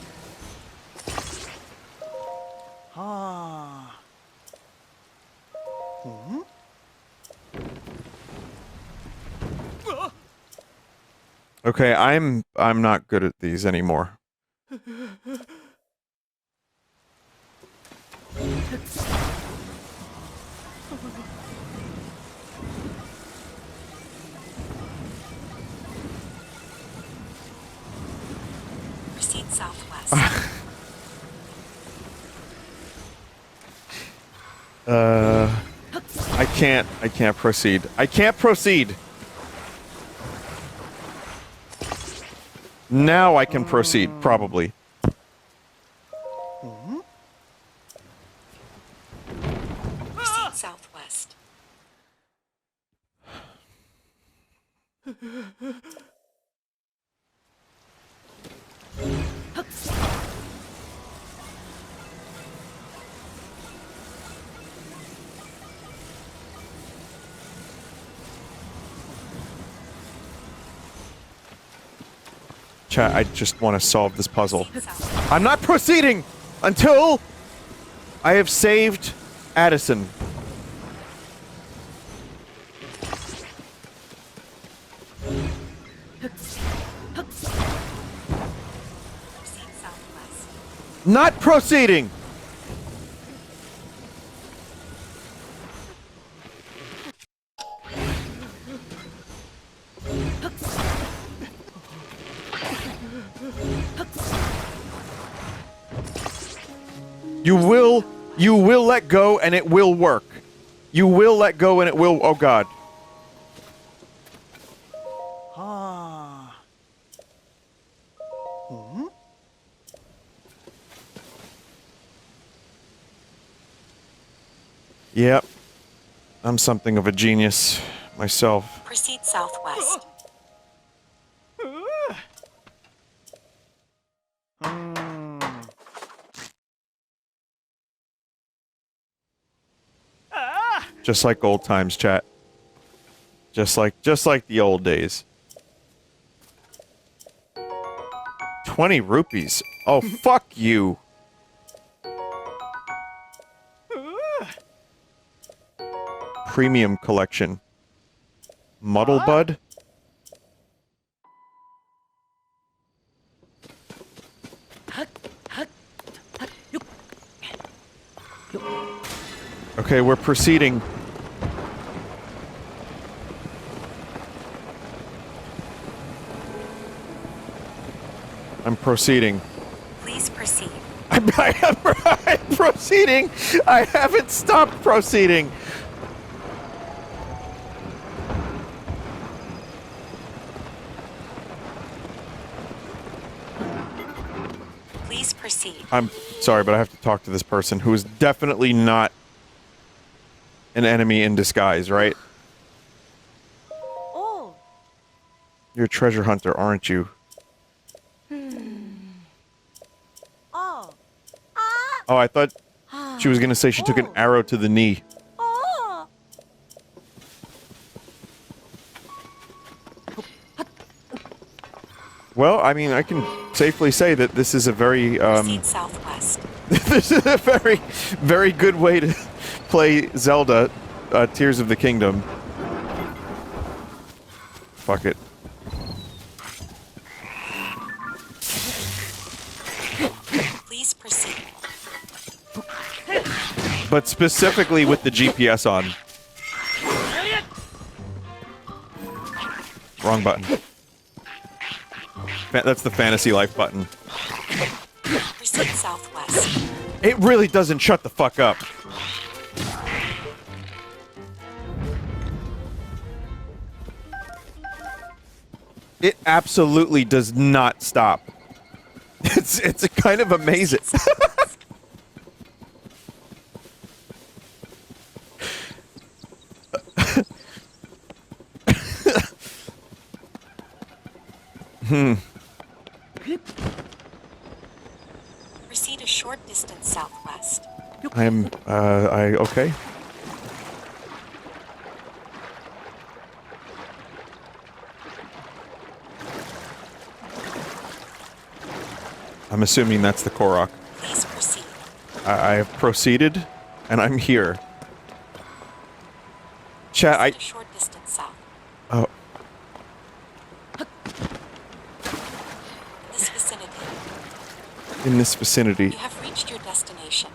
Okay, I'm not good at these anymore. Proceed southwest. I can't proceed. I can't proceed! Now I can proceed, probably. Proceed southwest. Chat, I just want to solve this puzzle. Proceed southwest. I'm not proceeding until I have saved Addison. Proceed southwest. Not proceeding! You will let go and it will work. You will let go and it will... Oh, God. Yep. I'm something of a genius myself. Proceed southwest. Just like old times, chat. Just like the old days. 20 rupees. Oh, fuck you. Premium collection. Muddle Bud? Okay, we're proceeding. I'm proceeding. Please proceed. I'm proceeding! I haven't stopped proceeding! Please proceed. I'm sorry, but I have to talk to this person who is definitely not an enemy in disguise, right? Oh. You're a treasure hunter, aren't you? Oh. Ah. Oh, I thought she was gonna say she took an arrow to the knee. Oh. Well, I mean, I can safely say that this is a very, Proceed southwest. this is a very, very good way to play Zelda, Tears of the Kingdom. Fuck it. Please proceed. But specifically with the GPS on. Wrong button. That's the Fantasy Life button. Proceed southwest. It really doesn't shut the fuck up. It absolutely does not stop. It's kind of amazing. Proceed a short distance southwest. Okay. I'm assuming that's the Korok. Please proceed. I have proceeded, and I'm here. Chat, Proceed a short distance south. Oh, In this vicinity, in this vicinity. you have reached your destination.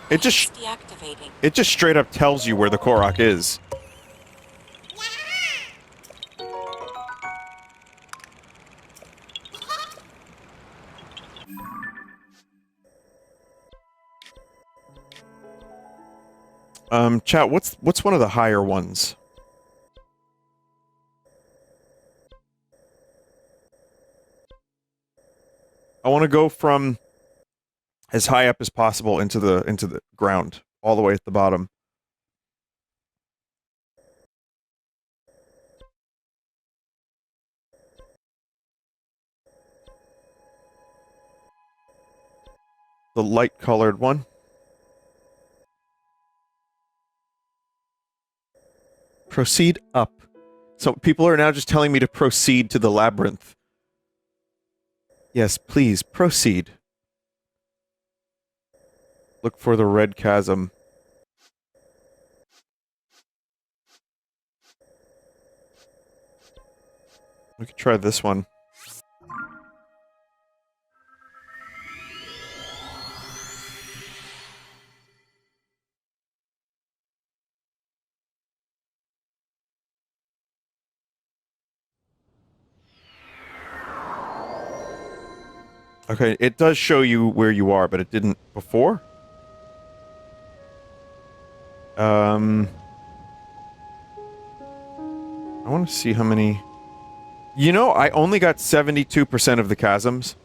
It just Deactivating. It just straight up tells you where the Korok is. Chat, what's one of the higher ones? I want to go from as high up as possible into the ground, all the way at the bottom. The light-colored one. Proceed up. So people are now just telling me to proceed to the labyrinth. Yes, please, proceed. Look for the red chasm. We could try this one. Okay, it does show you where you are, but it didn't before. I want to see how many... You know, I only got 72% of the chasms.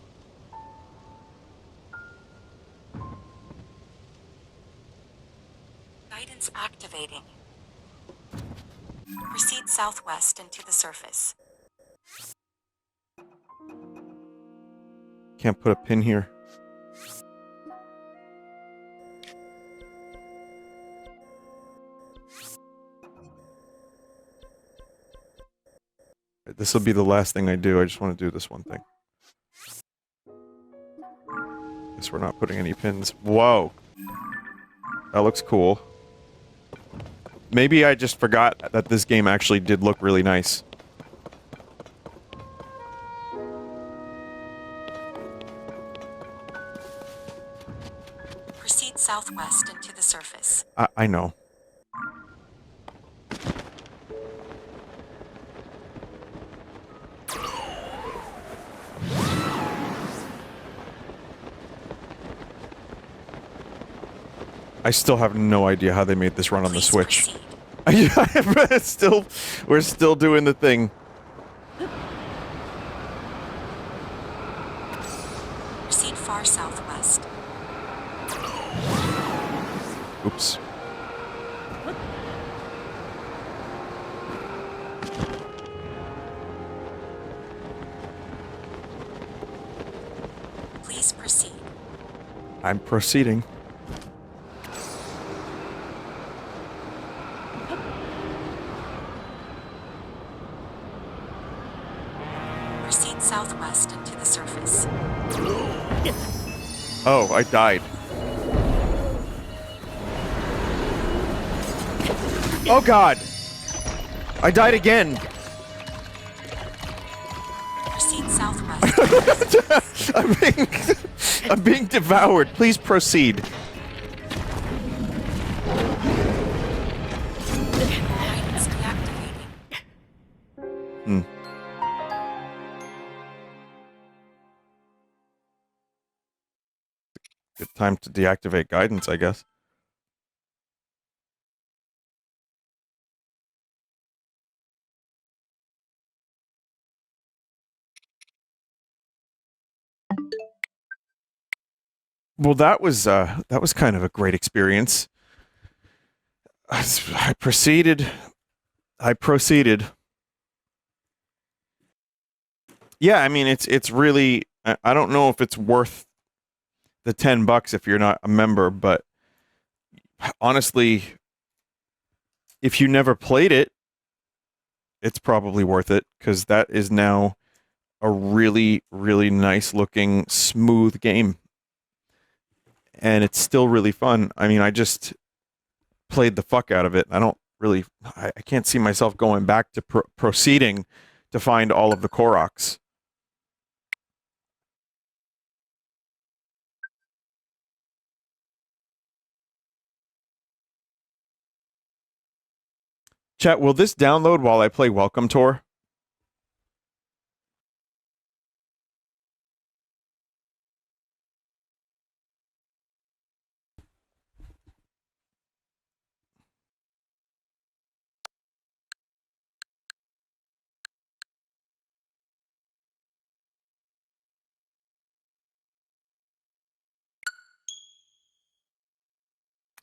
Guidance activating. Proceed southwest into the surface. Can't put a pin here. This will be the last thing I do. I just want to do this one thing. Guess we're not putting any pins. Whoa. That looks cool. Maybe I just forgot that this game actually did look really nice. Proceed southwest into the surface. I know. I still have no idea how they made this run on the Please Switch. proceed. We're still doing the thing. Proceed far southwest. Oops. Please proceed. I'm proceeding. Proceed southwest into the surface. Oh, I died. Oh god! I died again! Proceed southwest. I'm being devoured. Please proceed. Guidance deactivating. Hmm. Good time to deactivate guidance, I guess. Well, that was kind of a great experience. I proceeded. Yeah, I mean, it's really. I don't know if it's worth the $10 if you're not a member, but honestly, if you never played it, it's probably worth it because that is now a really, really nice looking, smooth game. And it's still really fun. I mean, I just played the fuck out of it. I can't see myself going back to proceeding to find all of the Koroks. Chat, will this download while I play Welcome Tour?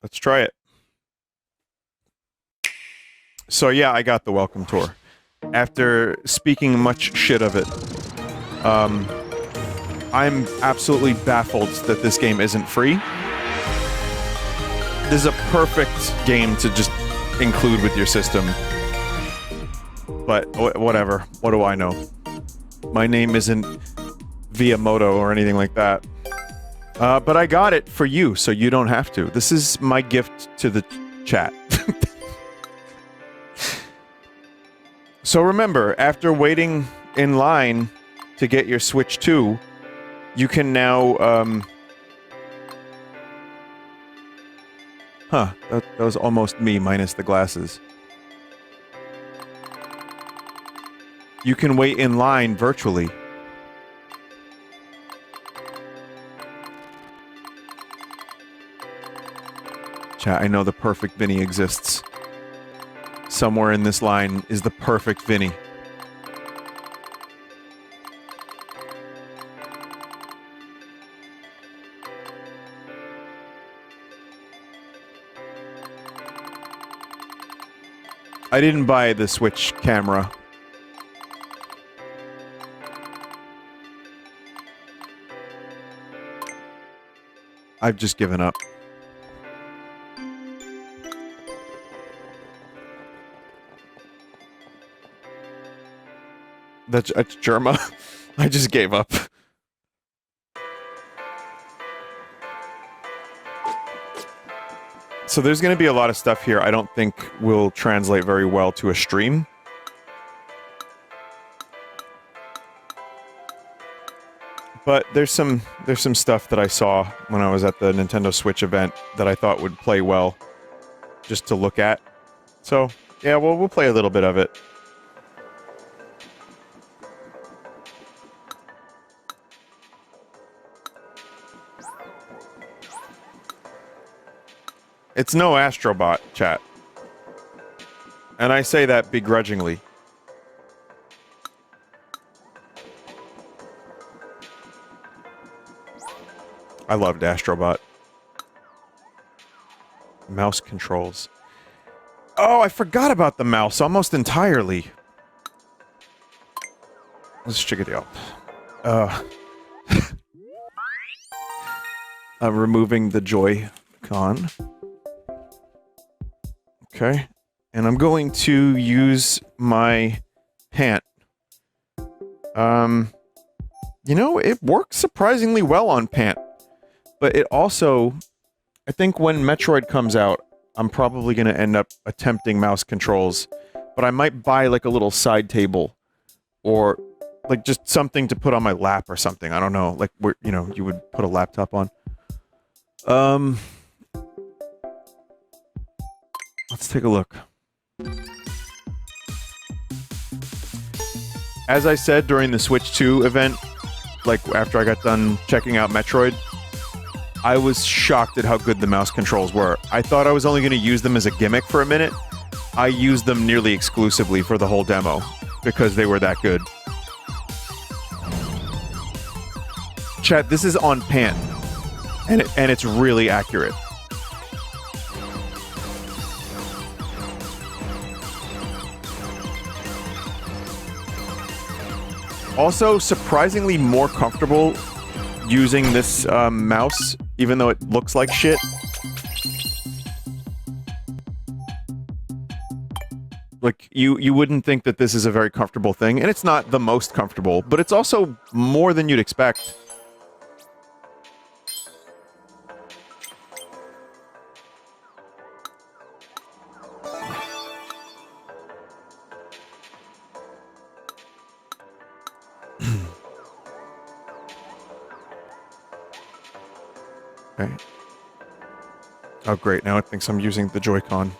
Let's try it. So yeah, I got the Welcome Tour. After speaking much shit of it, I'm absolutely baffled that this game isn't free. This is a perfect game to just include with your system. But whatever. What do I know? My name isn't Viamoto or anything like that. But I got it for you, so you don't have to. This is my gift to the chat. So remember, after waiting in line to get your Switch 2, you can now, that was almost me minus the glasses. You can wait in line virtually. Chat, I know the perfect Vinny exists. somewhere in this line is the perfect Vinny. I didn't buy the Switch camera. I've just given up. That's Germa. I just gave up. So there's going to be a lot of stuff here I don't think will translate very well to a stream. But there's some stuff that I saw when I was at the Nintendo Switch event that I thought would play well just to look at. So, yeah, we'll play a little bit of it. It's no Astrobot, chat. And I say that begrudgingly. I loved Astrobot. Mouse controls. Oh, I forgot about the mouse almost entirely. Let's check it out. I'm removing the Joy-Con. Okay. And I'm going to use my pant. You know, it works surprisingly well on pant. But it also, I think when Metroid comes out, I'm probably going to end up attempting mouse controls. But I might buy like a little side table. Or like just something to put on my lap or something. I don't know. Like where, you know, you would put a laptop on. Let's take a look. As I said during the Switch 2 event, like after I got done checking out Metroid, I was shocked at how good the mouse controls were. I thought I was only going to use them as a gimmick for a minute. I used them nearly exclusively for the whole demo, because they were that good. Chat, this is on pan, and it's really accurate. Also, surprisingly more comfortable using this mouse, even though it looks like shit. Like, you wouldn't think that this is a very comfortable thing, and it's not the most comfortable, but it's also more than you'd expect. Okay. Oh, great. Now it thinks I'm using the Joy-Con.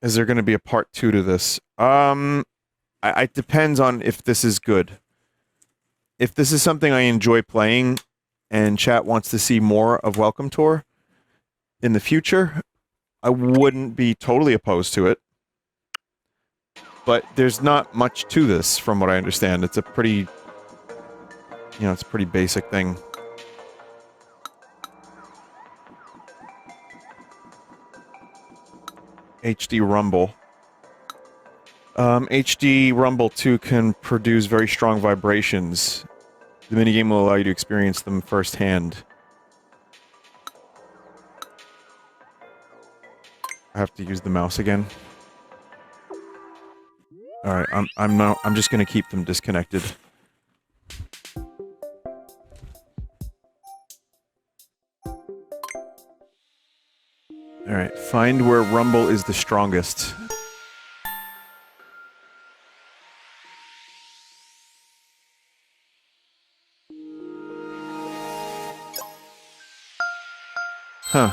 Is there going to be a part 2 to this? It depends on if this is good. If this is something I enjoy playing, and chat wants to see more of Welcome Tour in the future, I wouldn't be totally opposed to it. But there's not much to this, from what I understand. It's a pretty... You know, it's a pretty basic thing. HD Rumble. HD Rumble 2 can produce very strong vibrations. The minigame will allow you to experience them firsthand. I have to use the mouse again. Alright, I'm just gonna keep them disconnected. Alright, find where Rumble is the strongest. Huh.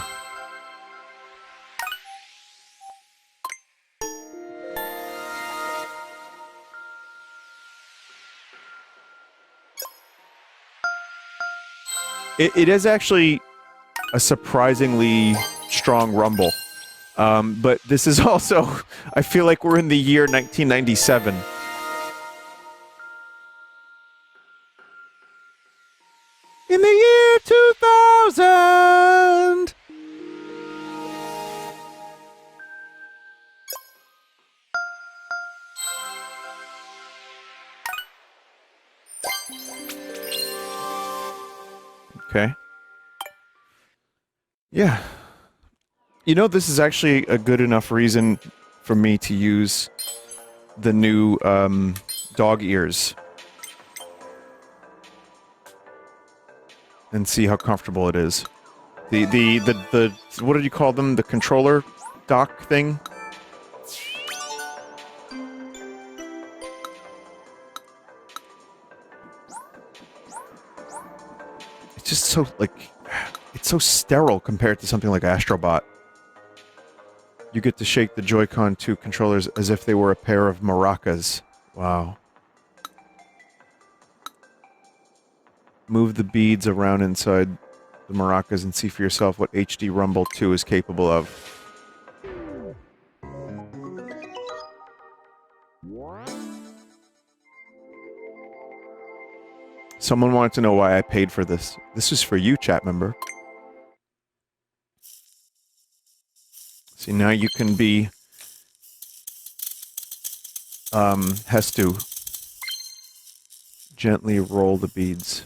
It is actually a surprisingly strong rumble. But this is also, I feel like we're in the year 1997. In the year 2000! Okay. Yeah. You know, this is actually a good enough reason for me to use the new, dog ears. And see how comfortable it is. The what did you call them? The controller dock thing? It's just so, like, it's so sterile compared to something like Astrobot. You get to shake the Joy-Con 2 controllers as if they were a pair of maracas. Wow. Move the beads around inside the maracas and see for yourself what HD Rumble 2 is capable of. Someone wanted to know why I paid for this. This is for you, chat member. See, now you can be... Hestu. Gently roll the beads.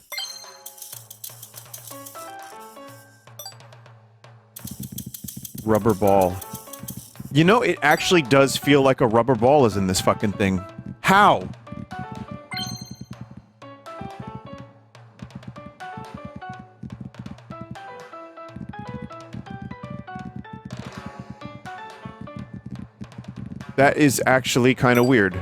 Rubber ball. You know, it actually does feel like a rubber ball is in this fucking thing. How? That is actually kind of weird.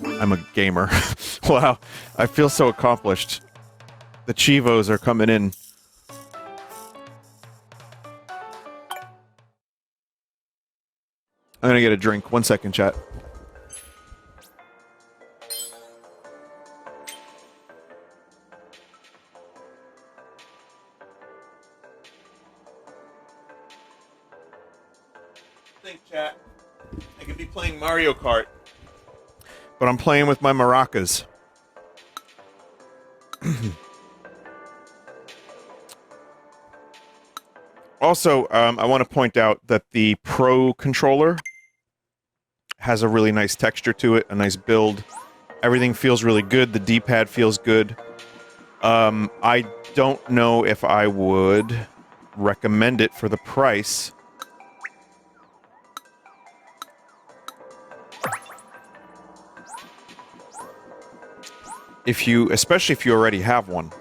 I'm a gamer. Wow, I feel so accomplished. The Chivos are coming in. I'm gonna get a drink. 1 second, chat. Think, chat. I could be playing Mario Kart, but I'm playing with my maracas. Also, I want to point out that the Pro controller has a really nice texture to it, a nice build. Everything feels really good. The D-pad feels good. I don't know if I would recommend it for the price. Especially if you already have one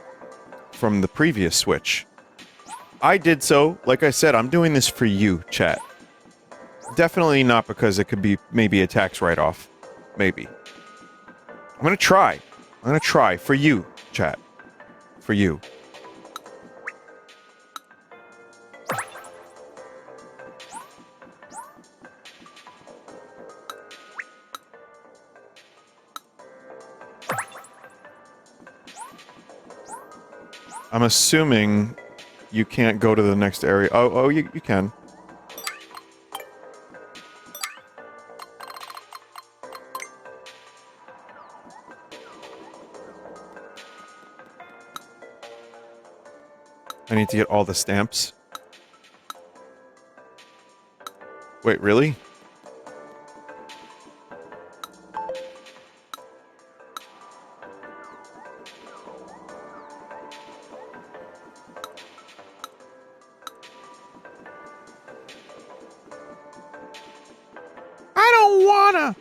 from the previous Switch. I did so. Like I said, I'm doing this for you, chat. Definitely not because it could be maybe a tax write-off. Maybe. I'm gonna try. I'm gonna try for you, chat. For you. I'm assuming you can't go to the next area. Oh, you can. I need to get all the stamps. Wait, really? I don't wanna!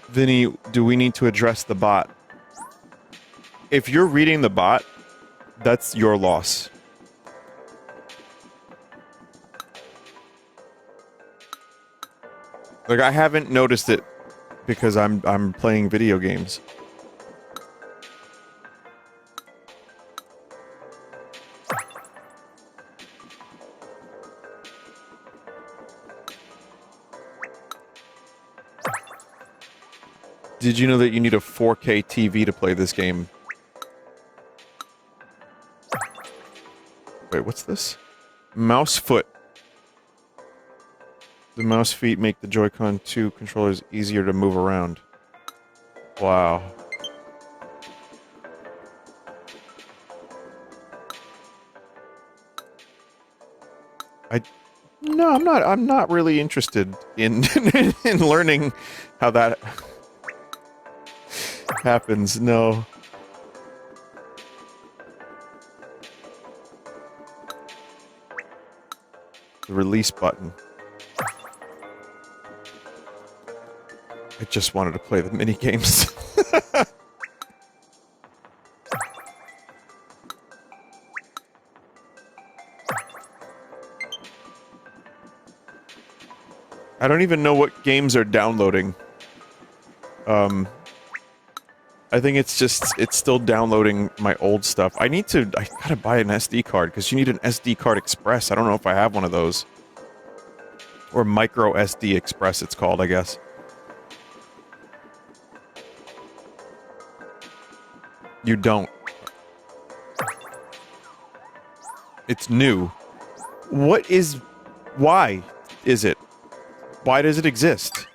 Vinny, do we need to address the bot? If you're reading the bot, that's your loss. Like, I haven't noticed it because I'm playing video games. Did you know that you need a 4K TV to play this game? Wait, what's this? Mouse foot. The mouse feet make the Joy-Con 2 controllers easier to move around. Wow. No, I'm not really interested in in learning how that happens. No. The release button. I just wanted to play the mini games. I don't even know what games are downloading. I think it's still downloading my old stuff. I gotta buy an SD card, because you need an SD card Express. I don't know if I have one of those. Or Micro SD Express, it's called, I guess. You don't. It's new. Why is it? Why does it exist?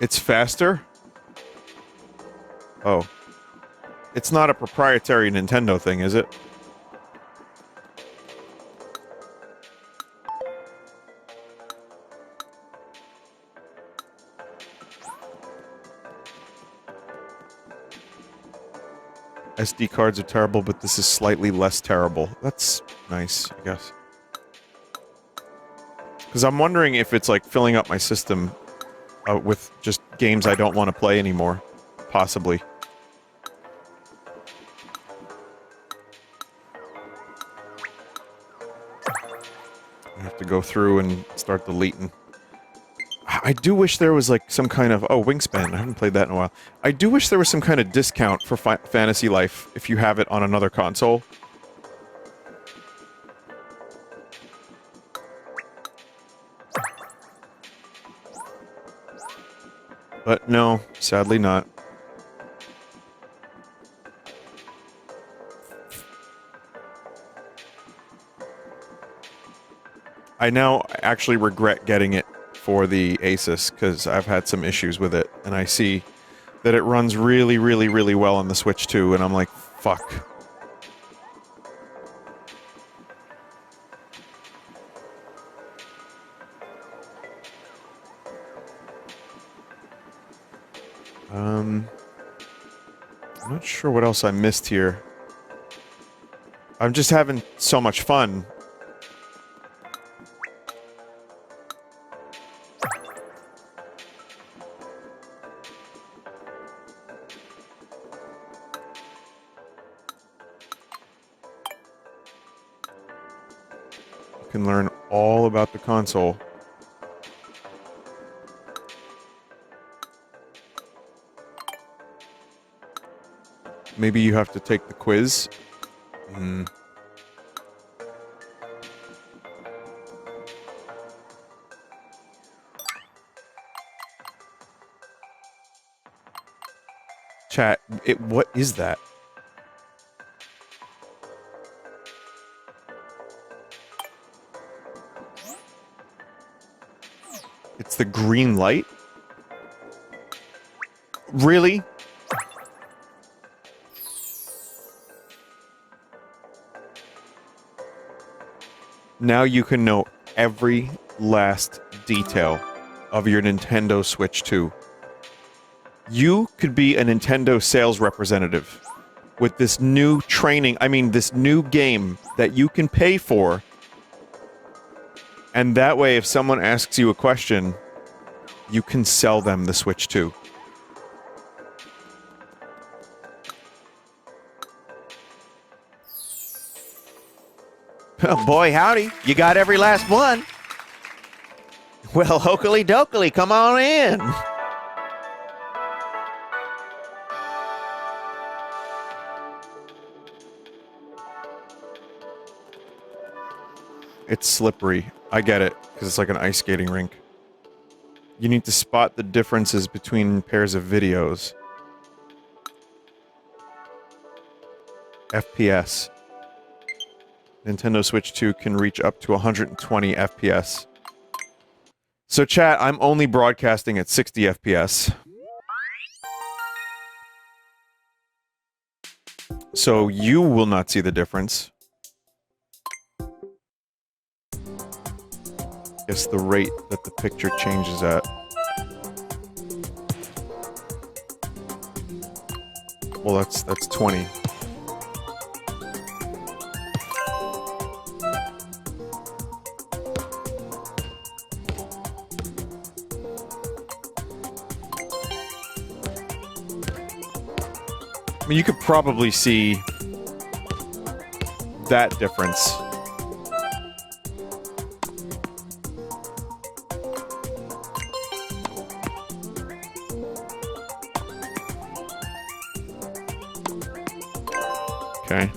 It's faster? Oh. It's not a proprietary Nintendo thing, is it? SD cards are terrible, but this is slightly less terrible. That's nice, I guess. Because I'm wondering if it's like filling up my system with just games I don't want to play anymore. Possibly. I have to go through and start deleting. I do wish there was like some kind of... Oh, Wingspan. I haven't played that in a while. I do wish there was some kind of discount for Fantasy Life if you have it on another console. But no, sadly not. I now actually regret getting it for the Asus, because I've had some issues with it, and I see that it runs really, really, really well on the Switch too, and I'm like, fuck. I'm not sure what else I missed here. I'm just having so much fun. You can learn all about the console. Maybe you have to take the quiz. Chat, what is that? It's the green light? Really? Now you can know every last detail of your Nintendo Switch 2. You could be a Nintendo sales representative with this new training, this new game that you can pay for. And that way, if someone asks you a question, you can sell them the Switch 2. Oh, boy, howdy. You got every last one. Well, hokily dokily, come on in. It's slippery. I get it, because it's like an ice skating rink. You need to spot the differences between pairs of videos. FPS. Nintendo Switch 2 can reach up to 120 FPS. So chat, I'm only broadcasting at 60 FPS. So you will not see the difference. Guess the rate that the picture changes at. Well, that's 20. I mean, you could probably see that difference. Okay.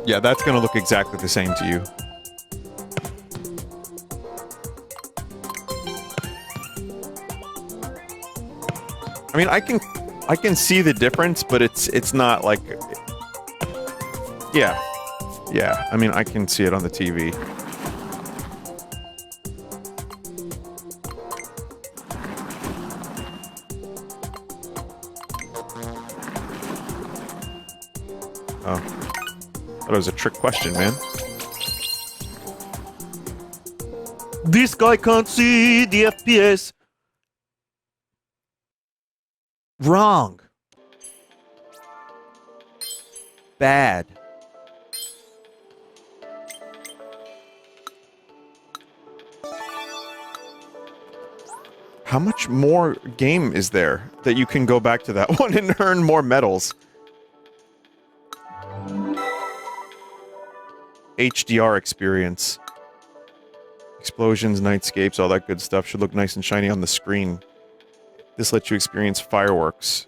Yeah, that's gonna look exactly the same to you. I mean, I can see the difference, but it's not like... Yeah. Yeah, I mean, I can see it on the TV. Oh. That was a trick question, man. This guy can't see the FPS. Wrong. Bad. How much more game is there that you can go back to that one and earn more medals? HDR experience. Explosions, nightscapes, all that good stuff should look nice and shiny on the screen. This lets you experience fireworks.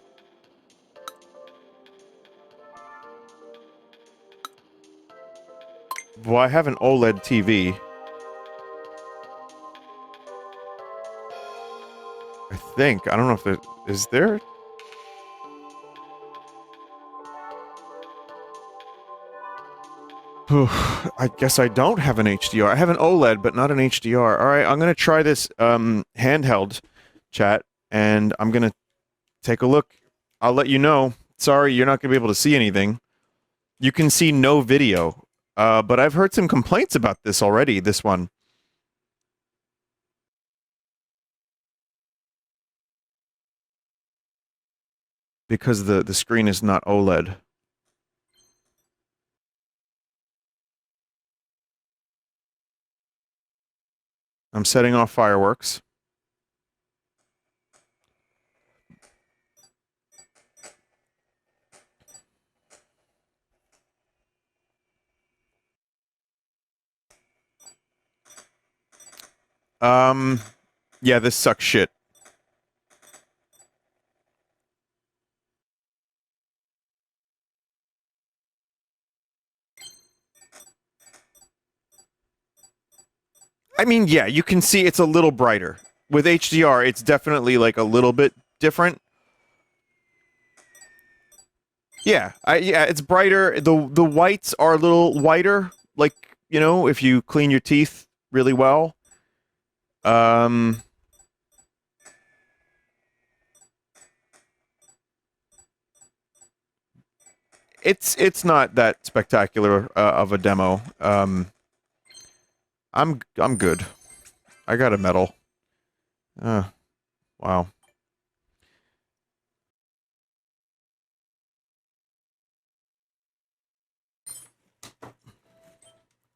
Well, I have an OLED TV. I think. I don't know if there... Is there... I guess I don't have an HDR. I have an OLED, but not an HDR. Alright, I'm gonna try this, handheld chat, and I'm gonna take a look. I'll let you know. Sorry, you're not gonna be able to see anything. You can see no video. But I've heard some complaints about this already, this one. Because the screen is not OLED. I'm setting off fireworks. Yeah, this sucks shit. I mean, yeah, you can see it's a little brighter. With HDR, it's definitely, like, a little bit different. Yeah, yeah, it's brighter. The whites are a little whiter, like, you know, if you clean your teeth really well. It's not that spectacular of a demo. I'm good. I got a medal. Wow.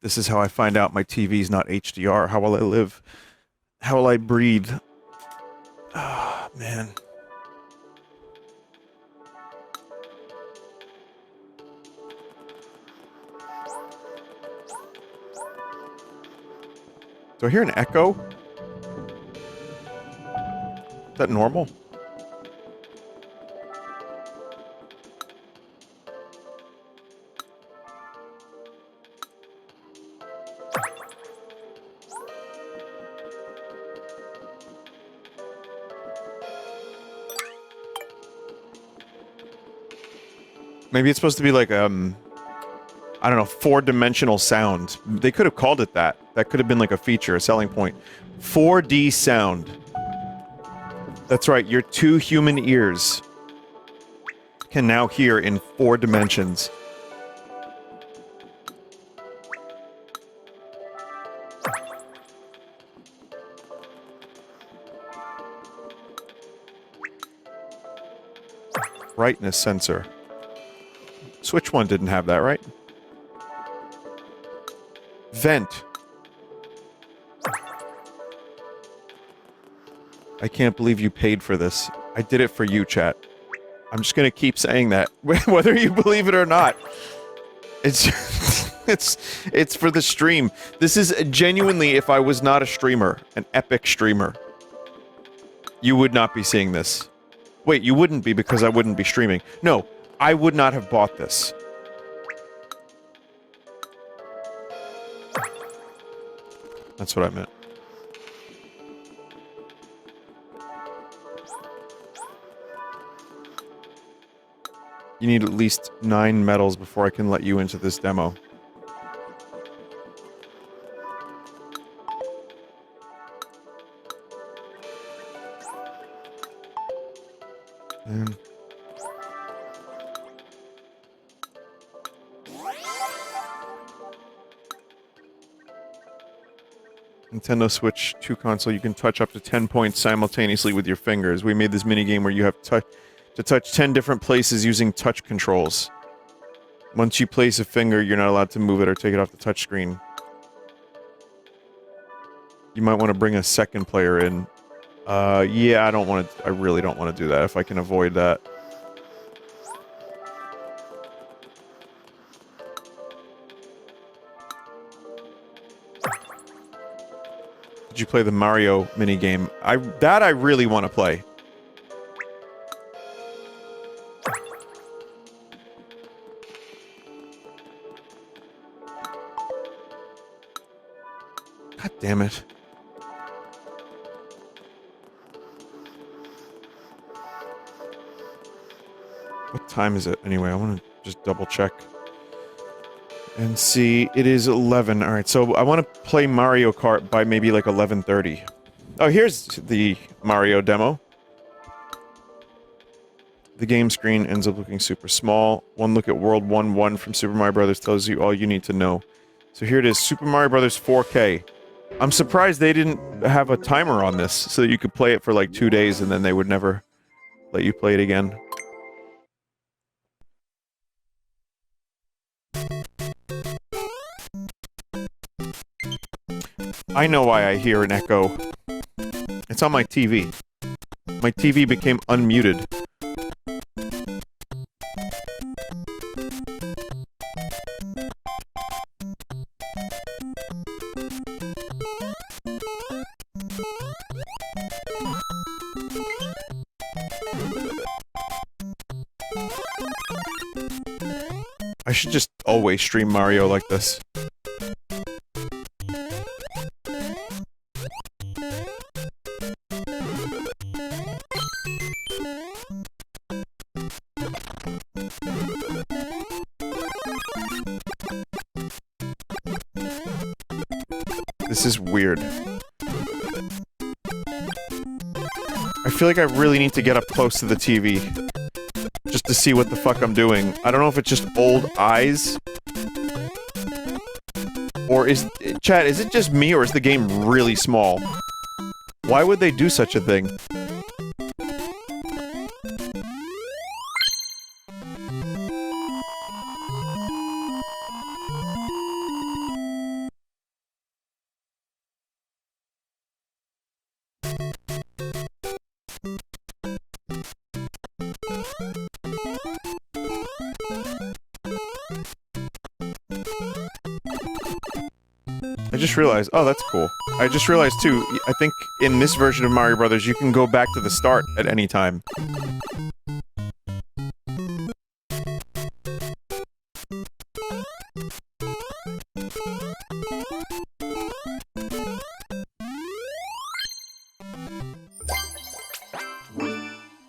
This is how I find out my TV's not HDR. How will I live? How will I breathe? Ah, man. Do I hear an echo? that normal? Maybe it's supposed to be like, I don't know, 4-dimensional sound. They could have called it that. That could have been like a feature, a selling point. 4D sound. That's right, your 2 human ears can now hear in 4 dimensions. Brightness sensor. Switch 1 didn't have that, right? Vent. I can't believe you paid for this. I did it for you, chat. I'm just gonna keep saying that, whether you believe it or not. It's it's for the stream. This is genuinely, if I was not a streamer, an epic streamer, you would not be seeing this. Wait, you wouldn't be because I wouldn't be streaming. No, I would not have bought this. That's what I meant. You need at least 9 medals before I can let you into this demo. And Nintendo Switch 2 console, you can touch up to 10 points simultaneously with your fingers. We made this minigame where you have to touch 10 different places using touch controls. Once you place a finger, you're not allowed to move it or take it off the touchscreen. You might want to bring a second player in. Yeah, I really don't want to do that if I can avoid that. Did you play the Mario minigame? That I really want to play. God damn it. What time is it anyway? I want to just double check. And see, it is 11. Alright, so I want to play Mario Kart by maybe like 11:30. Oh, here's the Mario demo. The game screen ends up looking super small. One look at World 1-1 from Super Mario Bros. Tells you all you need to know. So here it is, Super Mario Bros. 4K. I'm surprised they didn't have a timer on this, so that you could play it for like 2 days and then they would never let you play it again. I know why I hear an echo. It's on my TV. My TV became unmuted. I should just always stream Mario like this. This is weird. I feel like I really need to get up close to the TV. Just to see what the fuck I'm doing. I don't know if it's just old eyes. Or is... Chat, is it just me or is the game really small? Why would they do such a thing? I just realized, oh, that's cool. I just realized, too, I think in this version of Mario Brothers, you can go back to the start at any time.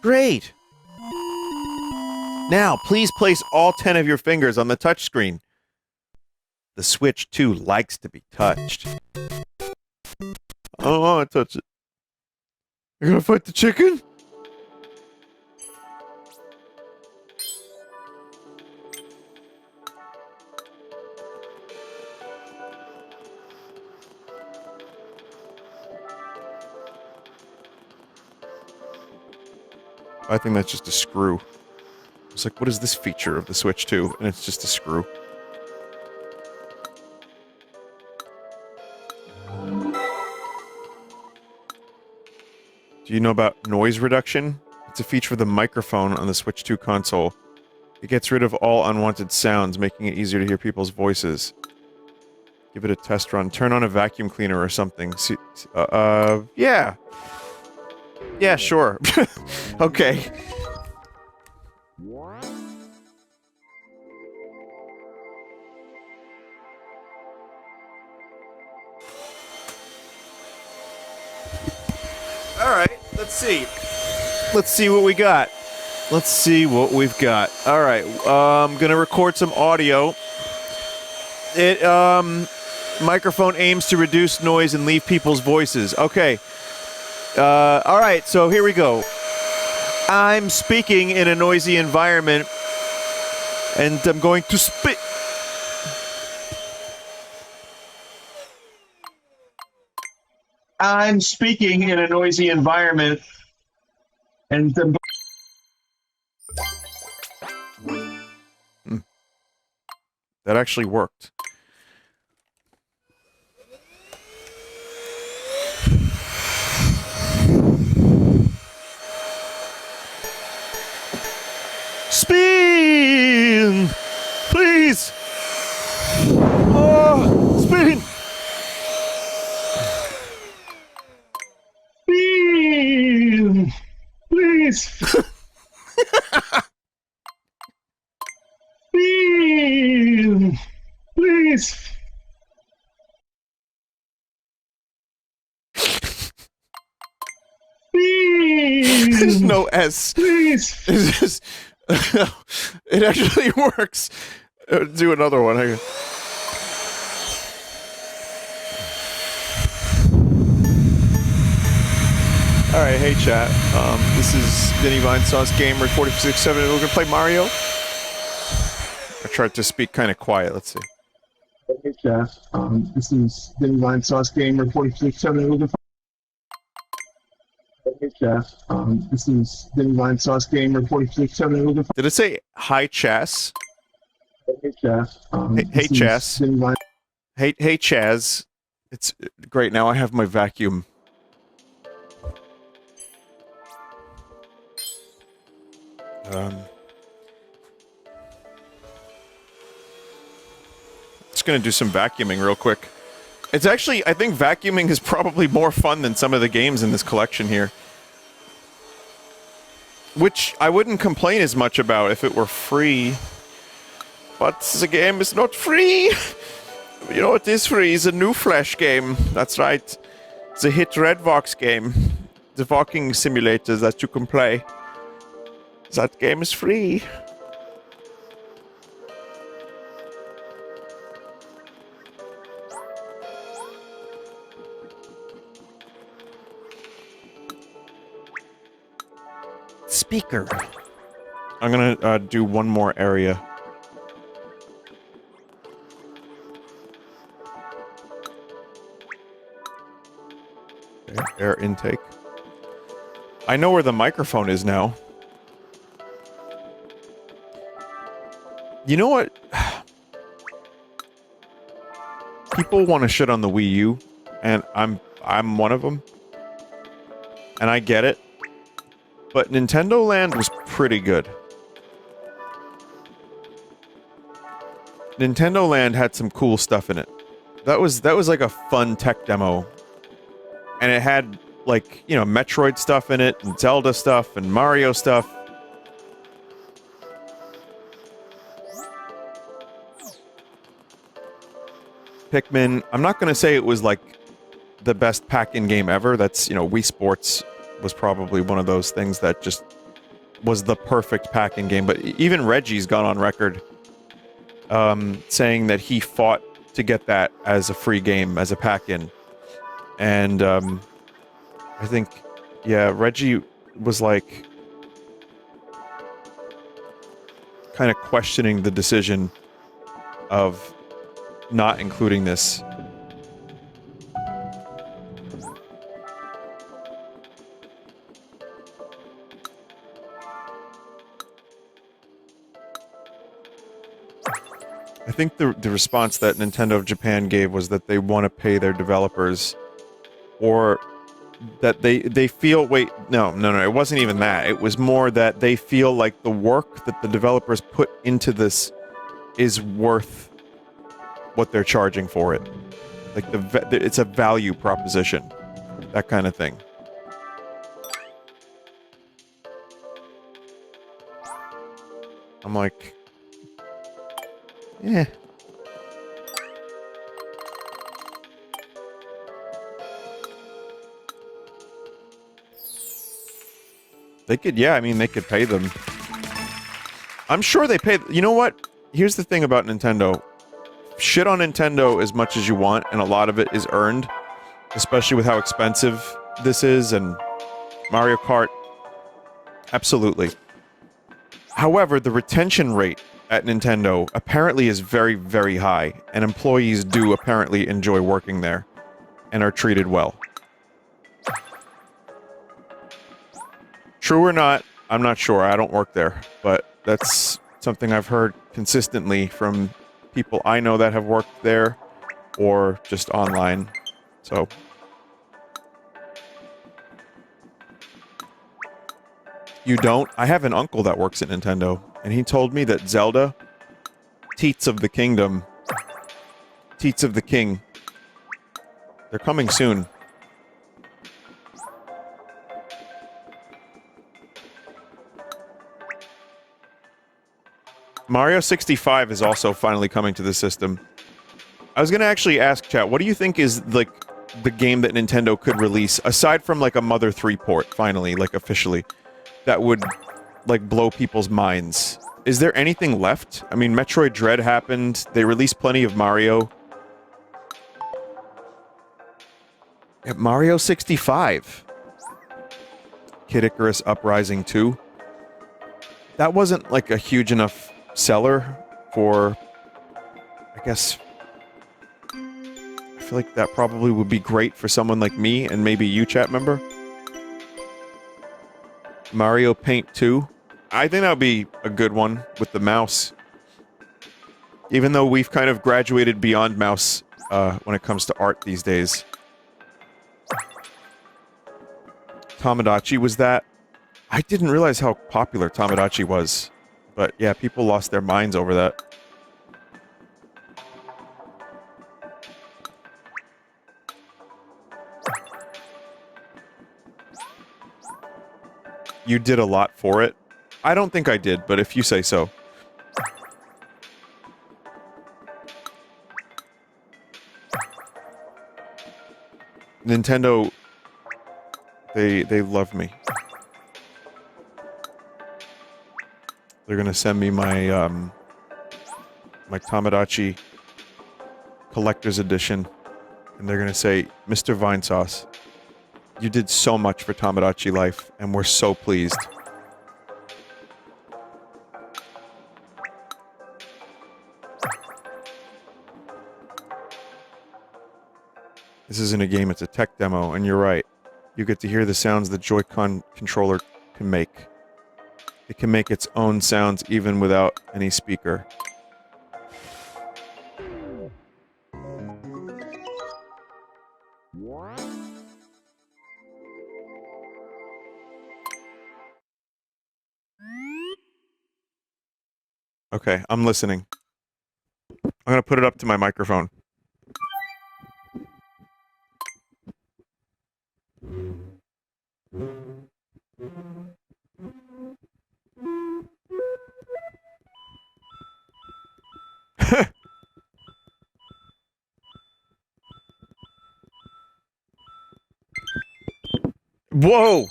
Great! Now, please place all 10 of your fingers on the touchscreen. The Switch 2 likes to be touched. I don't want to touch it. You're gonna fight the chicken? I think that's just a screw. It's like, what is this feature of the Switch 2? And it's just a screw. Do you know about noise reduction? It's a feature of the microphone on the Switch 2 console. It gets rid of all unwanted sounds, making it easier to hear people's voices. Give it a test run. Turn on a vacuum cleaner or something. Yeah. Yeah, sure. Okay. Alright, let's see. Let's see what we got. Let's see what we've got. Alright, I'm gonna record some audio. Microphone aims to reduce noise and leave people's voices. Okay. Alright, so here we go. I'm speaking in a noisy environment, and I'm going to speak. I'm speaking in a noisy environment, and that actually worked. Spin! Please! Oh, spin! Spin! Please! Spin! Please! There's no S. Please. It's just, it actually works. Do another one. Hang on. All right, hey chat. This is Vinny Vinesauce Gamer 4667. We're gonna play Mario. I tried to speak kind of quiet. Let's see. Hey chat. This is Vinny Vinesauce Gamer 4667. We're gonna Hey Chas, this is Vinny Vinesauce Gamer 4667. Did it say hi Chas? Hey Chas. Hey Chas. Hey Chaz. It's great. Now I have my vacuum. Just gonna do some vacuuming real quick. It's actually, I think vacuuming is probably more fun than some of the games in this collection here. Which I wouldn't complain as much about if it were free. But the game is not free! You know what is free? It's a new Flash game. That's right. It's a hit Redvox game. The walking simulator that you can play. That game is free. Speaker. I'm gonna do one more area. Okay, air intake. I know where the microphone is now. You know what? People want to shit on the Wii U, and I'm one of them. And I get it. But Nintendo Land was pretty good. Nintendo Land had some cool stuff in it. That was like a fun tech demo. And it had, like, you know, Metroid stuff in it, and Zelda stuff, and Mario stuff. Pikmin, I'm not going to say it was, like, the best pack-in game ever. That's, you know, Wii Sports was probably one of those things that just was the perfect pack-in game. But even Reggie's gone on record saying that he fought to get that as a free game, as a pack-in. And, I think, yeah, Reggie was, like, kind of questioning the decision of not including this. I think the response that Nintendo of Japan gave was that they want to pay their developers, or that they feel, wait, no, it wasn't even that. It was more that they feel like the work that the developers put into this is worth what they're charging for it. Like, it's a value proposition. That kind of thing. I'm like, yeah. They could, yeah, I mean, they could pay them. I'm sure they pay... You know what? Here's the thing about Nintendo. Shit on Nintendo as much as you want, and a lot of it is earned. Especially with how expensive this is, and Mario Kart. Absolutely. However, the retention rate at Nintendo apparently is very, very high, and employees do apparently enjoy working there, and are treated well. True or not, I'm not sure. I don't work there, but that's something I've heard consistently from people I know that have worked there, or just online. So... You don't? I have an uncle that works at Nintendo, and he told me that Zelda, Teats of the Kingdom, Teats of the King, they're coming soon. Mario 65 is also finally coming to the system. I was gonna actually ask chat, what do you think is, like, the game that Nintendo could release, aside from, like, a Mother 3 port, finally, like, officially, that would, like, blow people's minds? Is there anything left? I mean, Metroid Dread happened, they released plenty of Mario. Yeah, Mario 65. Kid Icarus Uprising 2. That wasn't, like, a huge enough seller for, I guess... I feel like that probably would be great for someone like me, and maybe you, chat member. Mario Paint 2. I think that would be a good one with the mouse. Even though we've kind of graduated beyond mouse when it comes to art these days. Tamagotchi was that. I didn't realize how popular Tamagotchi was. But yeah, people lost their minds over that. You did a lot for it. I don't think I did, but if you say so. Nintendo, they love me. They're gonna send me my my Tamagotchi collector's edition, and they're gonna say, Mr. Vinesauce, you did so much for Tamagotchi life, and we're so pleased. This isn't a game, it's a tech demo, and you're right. You get to hear the sounds the Joy-Con controller can make. It can make its own sounds even without any speaker. Okay, I'm listening. I'm gonna put it up to my microphone. Whoa!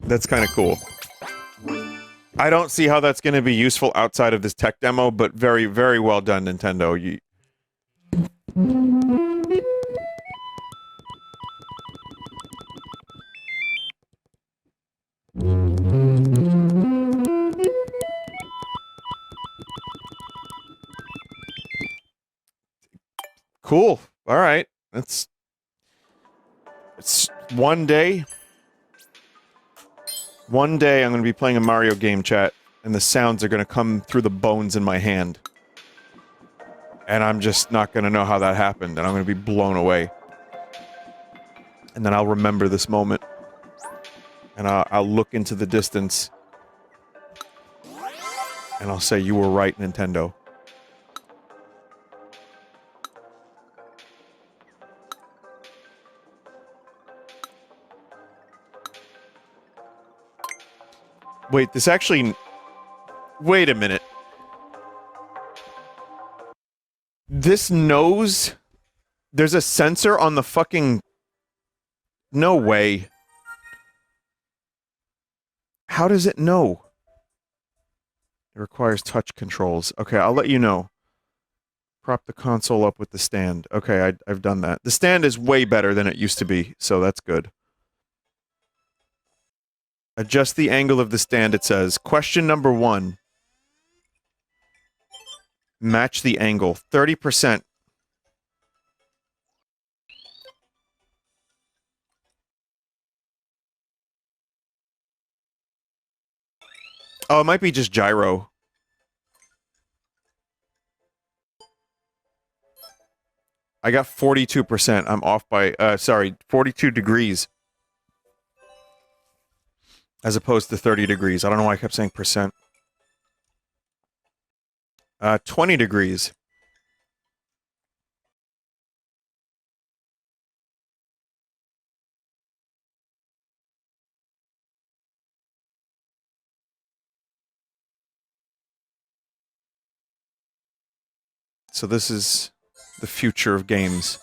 That's kind of cool. I don't see how that's going to be useful outside of this tech demo, but very, very well done, Nintendo. You... Cool. All right. It's one day. One day I'm going to be playing a Mario game, chat, and the sounds are going to come through the bones in my hand. And I'm just not going to know how that happened, and I'm going to be blown away. And then I'll remember this moment. And I'll look into the distance. And I'll say, you were right, Nintendo. Wait, this actually... Wait a minute. This knows... There's a sensor on the fucking... No way. How does it know? It requires touch controls. Okay, I'll let you know. Prop the console up with the stand. Okay, I've done that. The stand is way better than it used to be, so that's good. Adjust the angle of the stand, it says. Question number 1. Match the angle. 30%. Oh, it might be just gyro. I got 42%. I'm off by, 42 degrees. As opposed to 30 degrees. I don't know why I kept saying percent. 20 degrees. So this is the future of games.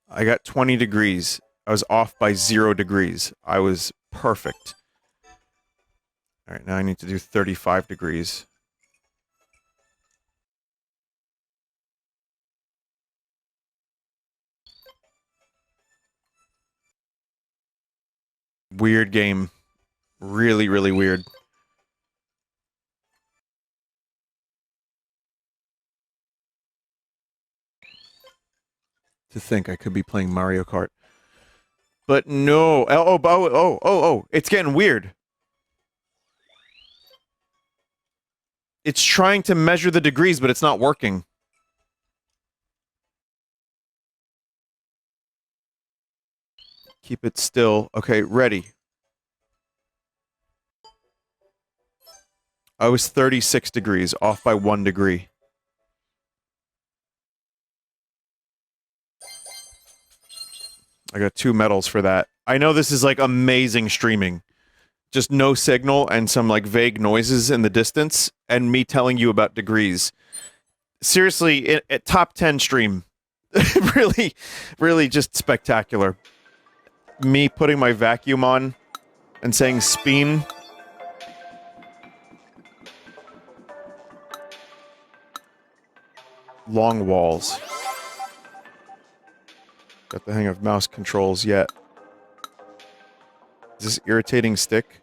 I got 20 degrees. I was off by 0 degrees. I was perfect. Alright, now I need to do 35 degrees. Weird game. Really, really weird. To think I could be playing Mario Kart. But no. Oh, it's getting weird. It's trying to measure the degrees, but it's not working. Keep it still. Okay, ready. I was 36 degrees, off by 1 degree. I got 2 medals for that. I know this is like amazing streaming. Just no signal and some like vague noises in the distance and me telling you about degrees. Seriously, top 10 stream. Really, really just spectacular. Me putting my vacuum on and saying speen. Long walls. Got the hang of mouse controls yet. Is this irritating stick?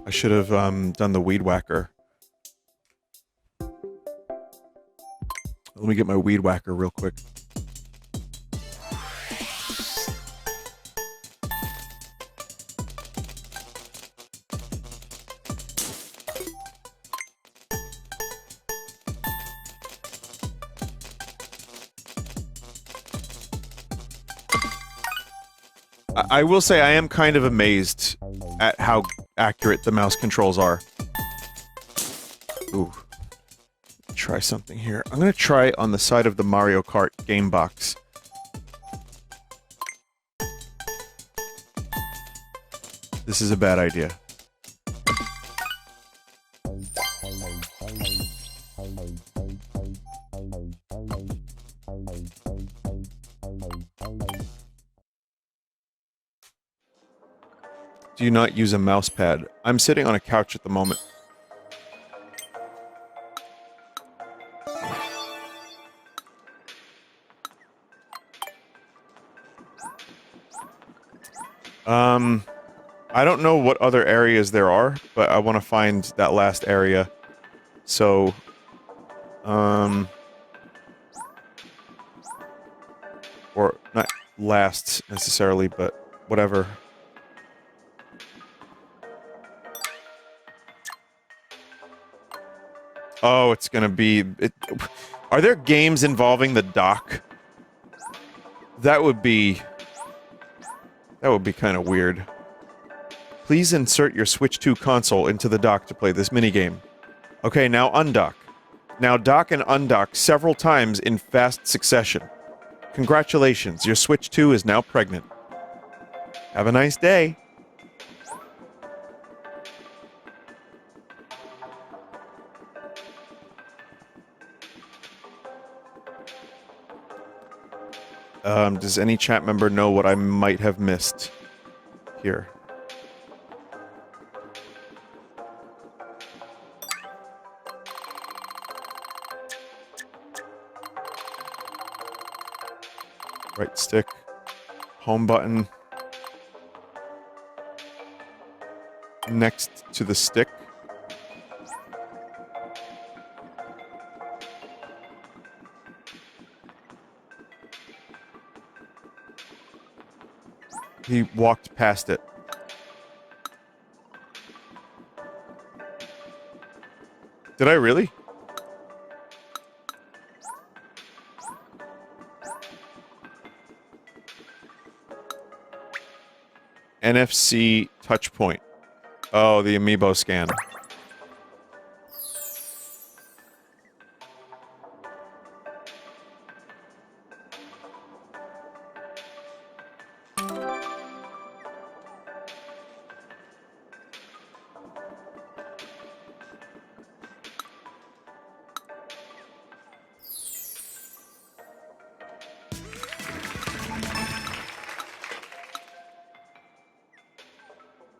I should have done the weed whacker. Let me get my weed whacker real quick. I will say I am kind of amazed at how accurate the mouse controls are. Ooh. Try something here. I'm gonna try on the side of the Mario Kart game box. This is a bad idea. Do you not use a mouse pad? I'm sitting on a couch at the moment. I don't know what other areas there are, but I want to find that last area. So, or not last necessarily, but whatever. Oh, it's gonna be... Are there games involving the dock? That would be kind of weird. Please insert your Switch 2 console into the dock to play this minigame. Okay, now undock. Now dock and undock several times in fast succession. Congratulations, your Switch 2 is now pregnant. Have a nice day. Does any chat member know what I might have missed here? Right stick, home button, next to the stick. He walked past it. Did I really? NFC touch point. Oh, the amiibo scan.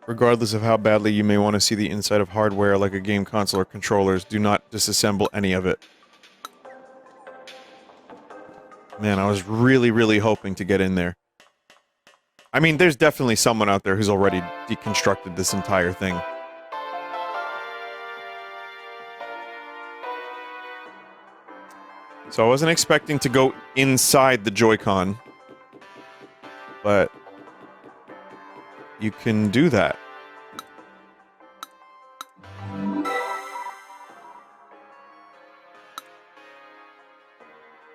Regardless of how badly you may want to see the inside of hardware like a game console or controllers, do not disassemble any of it. Man, I was really, really hoping to get in there. I mean, there's definitely someone out there who's already deconstructed this entire thing. So I wasn't expecting to go inside the Joy-Con, but you can do that.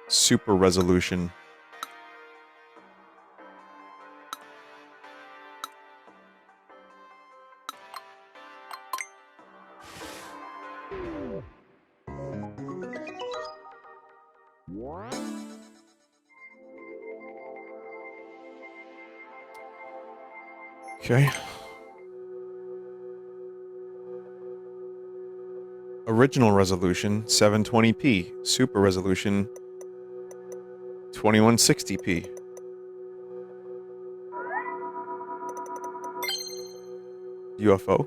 Super resolution. Okay. Original resolution, 720p. Super resolution, 2160p. UFO.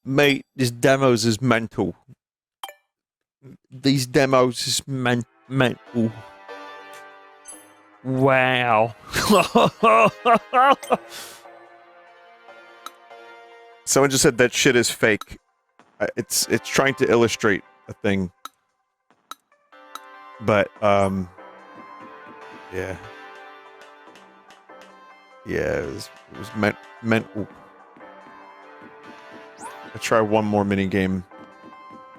Mate, this demos is mental. These demos is mental. Wow. Someone just said that shit is fake. It's trying to illustrate a thing. But yeah. Yeah, it was meant. Ooh. I'll try one more mini game.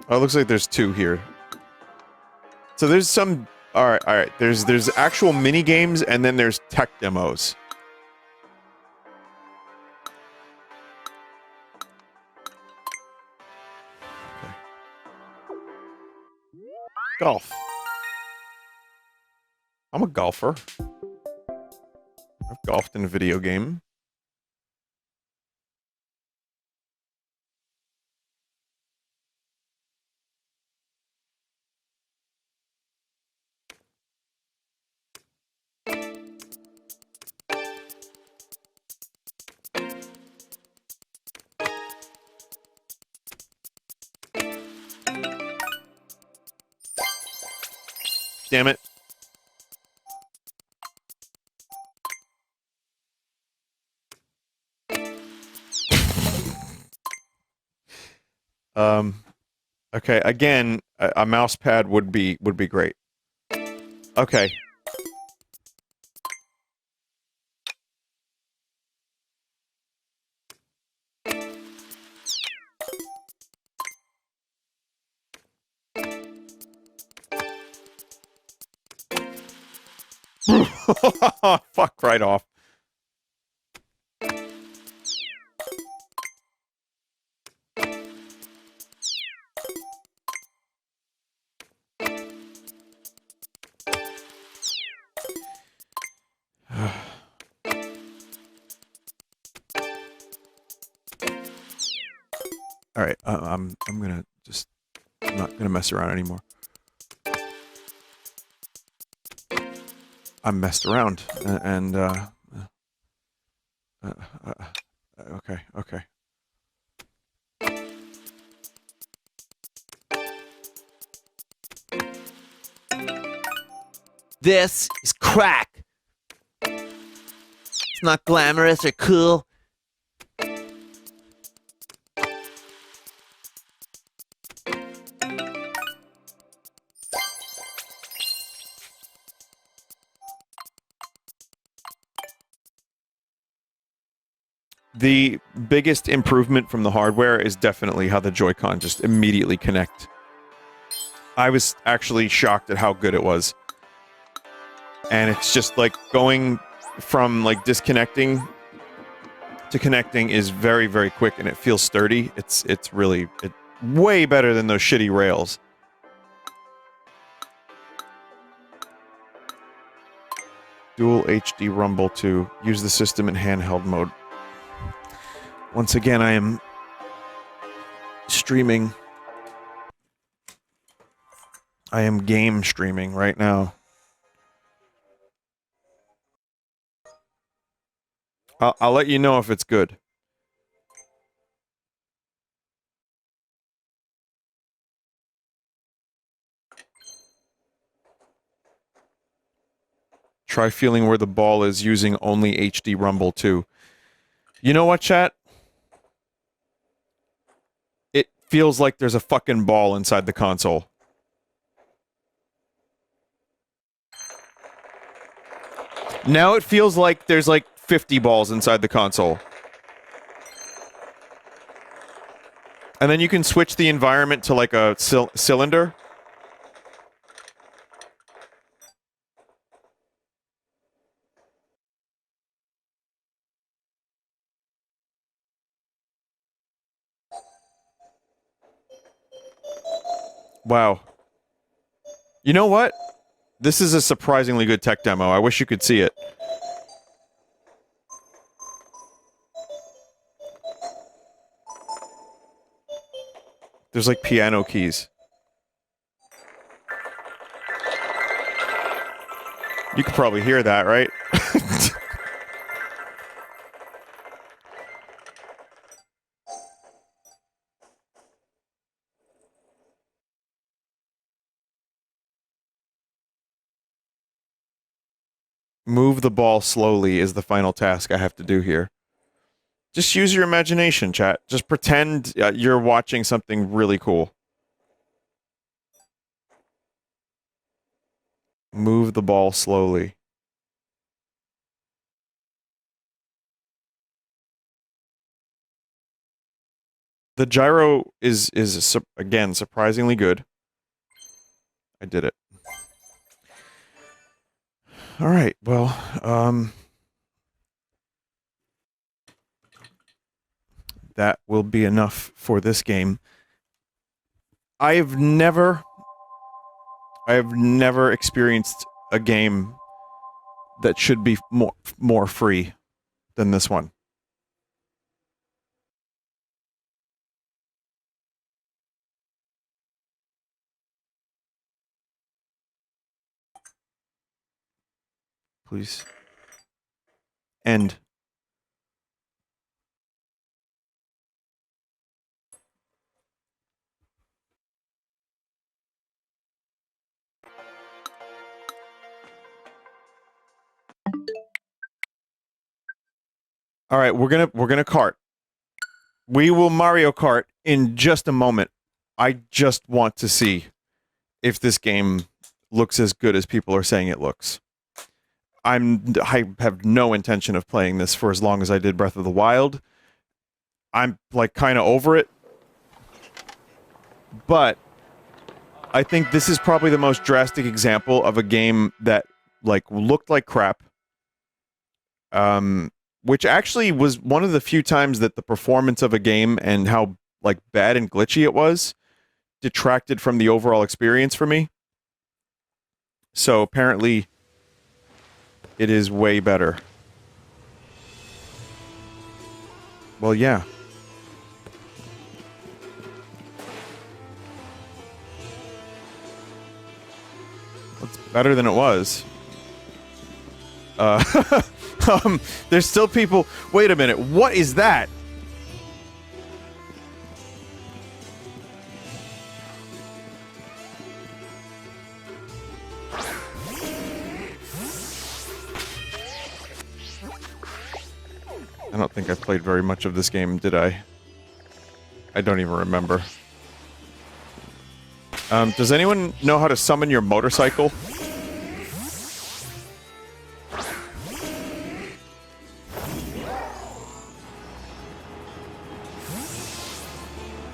Oh, it looks like there's two here. So there's some. All right. There's actual mini games, and then there's tech demos. Okay. Golf. I'm a golfer. I've golfed in a video game. Damn it. Okay, again, a mouse pad would be great. Okay. Fuck right off. All right, I'm gonna just. I'm not gonna mess around anymore. I messed around, and okay. This is crack. It's not glamorous or cool. The biggest improvement from the hardware is definitely how the Joy-Con just immediately connect. I was actually shocked at how good it was. And it's just like going from like disconnecting to connecting is very, very quick, and it feels sturdy. It's really way better than those shitty rails. Dual HD Rumble 2. Use the system in handheld mode. Once again, I am streaming. I am game streaming right now. I'll let you know if it's good. Try feeling where the ball is using only HD Rumble 2. You know what, chat? It feels like there's a fucking ball inside the console. Now it feels like there's like 50 balls inside the console. And then you can switch the environment to like a cylinder. Wow. You know what? This is a surprisingly good tech demo. I wish you could see it. There's like piano keys. You could probably hear that, right? Move the ball slowly is the final task I have to do here. Just use your imagination, chat. Just pretend you're watching something really cool. Move the ball slowly. The gyro is again surprisingly good. I did it. All right. Well, that will be enough for this game. I've never experienced a game that should be more free than this one. Please. End. All right, we're gonna kart. We will Mario Kart in just a moment. I just want to see if this game looks as good as people are saying it looks. I have no intention of playing this for as long as I did Breath of the Wild. I'm like kind of over it. But I think this is probably the most drastic example of a game that like looked like crap. Which actually was one of the few times that the performance of a game and how like bad and glitchy it was detracted from the overall experience for me. So apparently it is way better. Well, yeah. It's better than it was. There's still people... Wait a minute, what is that? I don't think I played very much of this game, did I? I don't even remember. Does anyone know how to summon your motorcycle?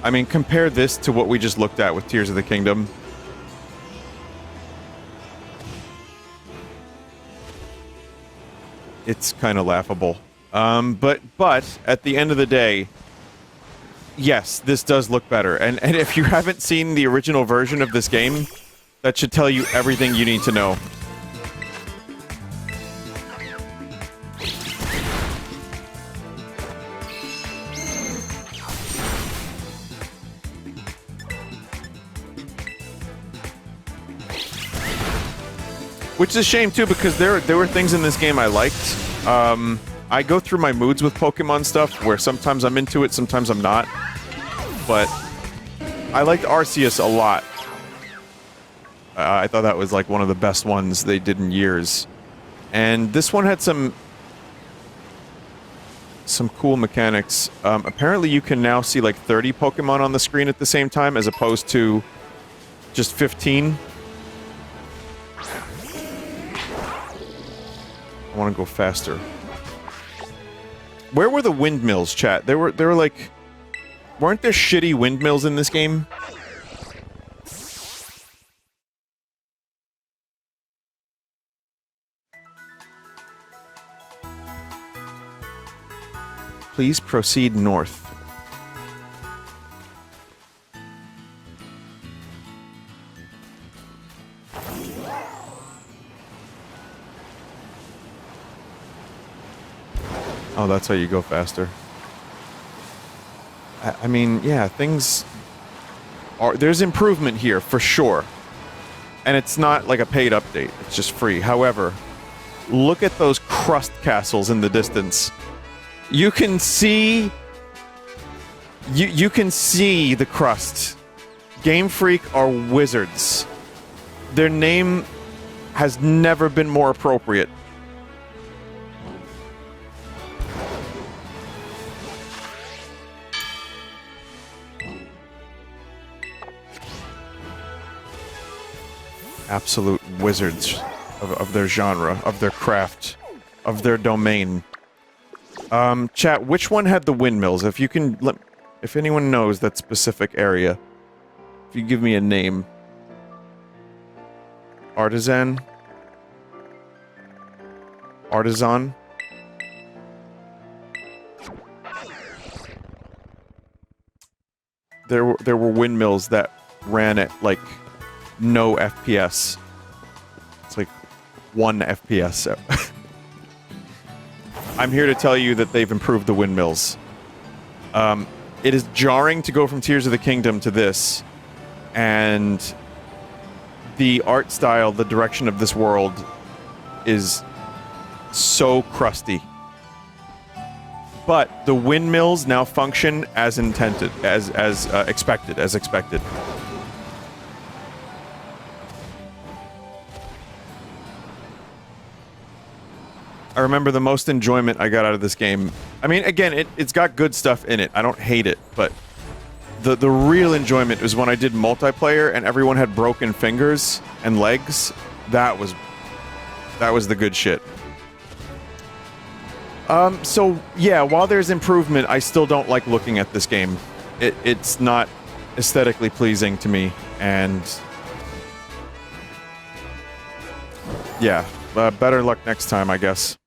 I mean, compare this to what we just looked at with Tears of the Kingdom. It's kind of laughable. But at the end of the day, yes, this does look better. And if you haven't seen the original version of this game, that should tell you everything you need to know. Which is a shame, too, because there were things in this game I liked. I go through my moods with Pokemon stuff, where sometimes I'm into it, sometimes I'm not. But I liked Arceus a lot. I thought that was like one of the best ones they did in years. And this one had some cool mechanics. Apparently you can now see like 30 Pokemon on the screen at the same time, as opposed to just 15. I want to go faster. Where were the windmills, chat? They were like... Weren't there shitty windmills in this game? Please proceed north. Oh, that's how you go faster. I mean, yeah, things are... There's improvement here, for sure. And it's not like a paid update. It's just free. However, look at those crust castles in the distance. You can see... You can see the crust. Game Freak are wizards. Their name has never been more appropriate. Absolute wizards of their genre, of their craft, of their domain. Chat, which one had the windmills? If you can if anyone knows that specific area, if you give me a name. Artisan? Artisan? There were windmills that ran at, like, no FPS. It's like 1 FPS. I'm here to tell you that they've improved the windmills. It is jarring to go from Tears of the Kingdom to this, and the art style, the direction of this world is so crusty. But the windmills now function as intended, as expected. I remember the most enjoyment I got out of this game. I mean, again, it's got good stuff in it. I don't hate it, but the real enjoyment was when I did multiplayer and everyone had broken fingers and legs. That was the good shit. So yeah, while there's improvement, I still don't like looking at this game. It's not aesthetically pleasing to me, and yeah, better luck next time, I guess.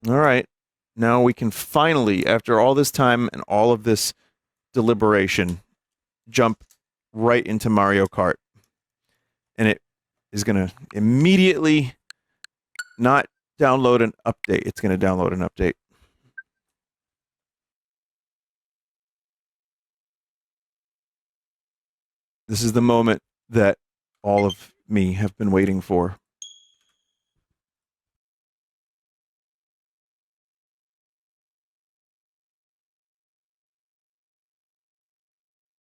Alright, now we can finally, after all this time and all of this deliberation, jump right into Mario Kart. And it is going to immediately not download an update. It's going to download an update. This is the moment that all of me have been waiting for.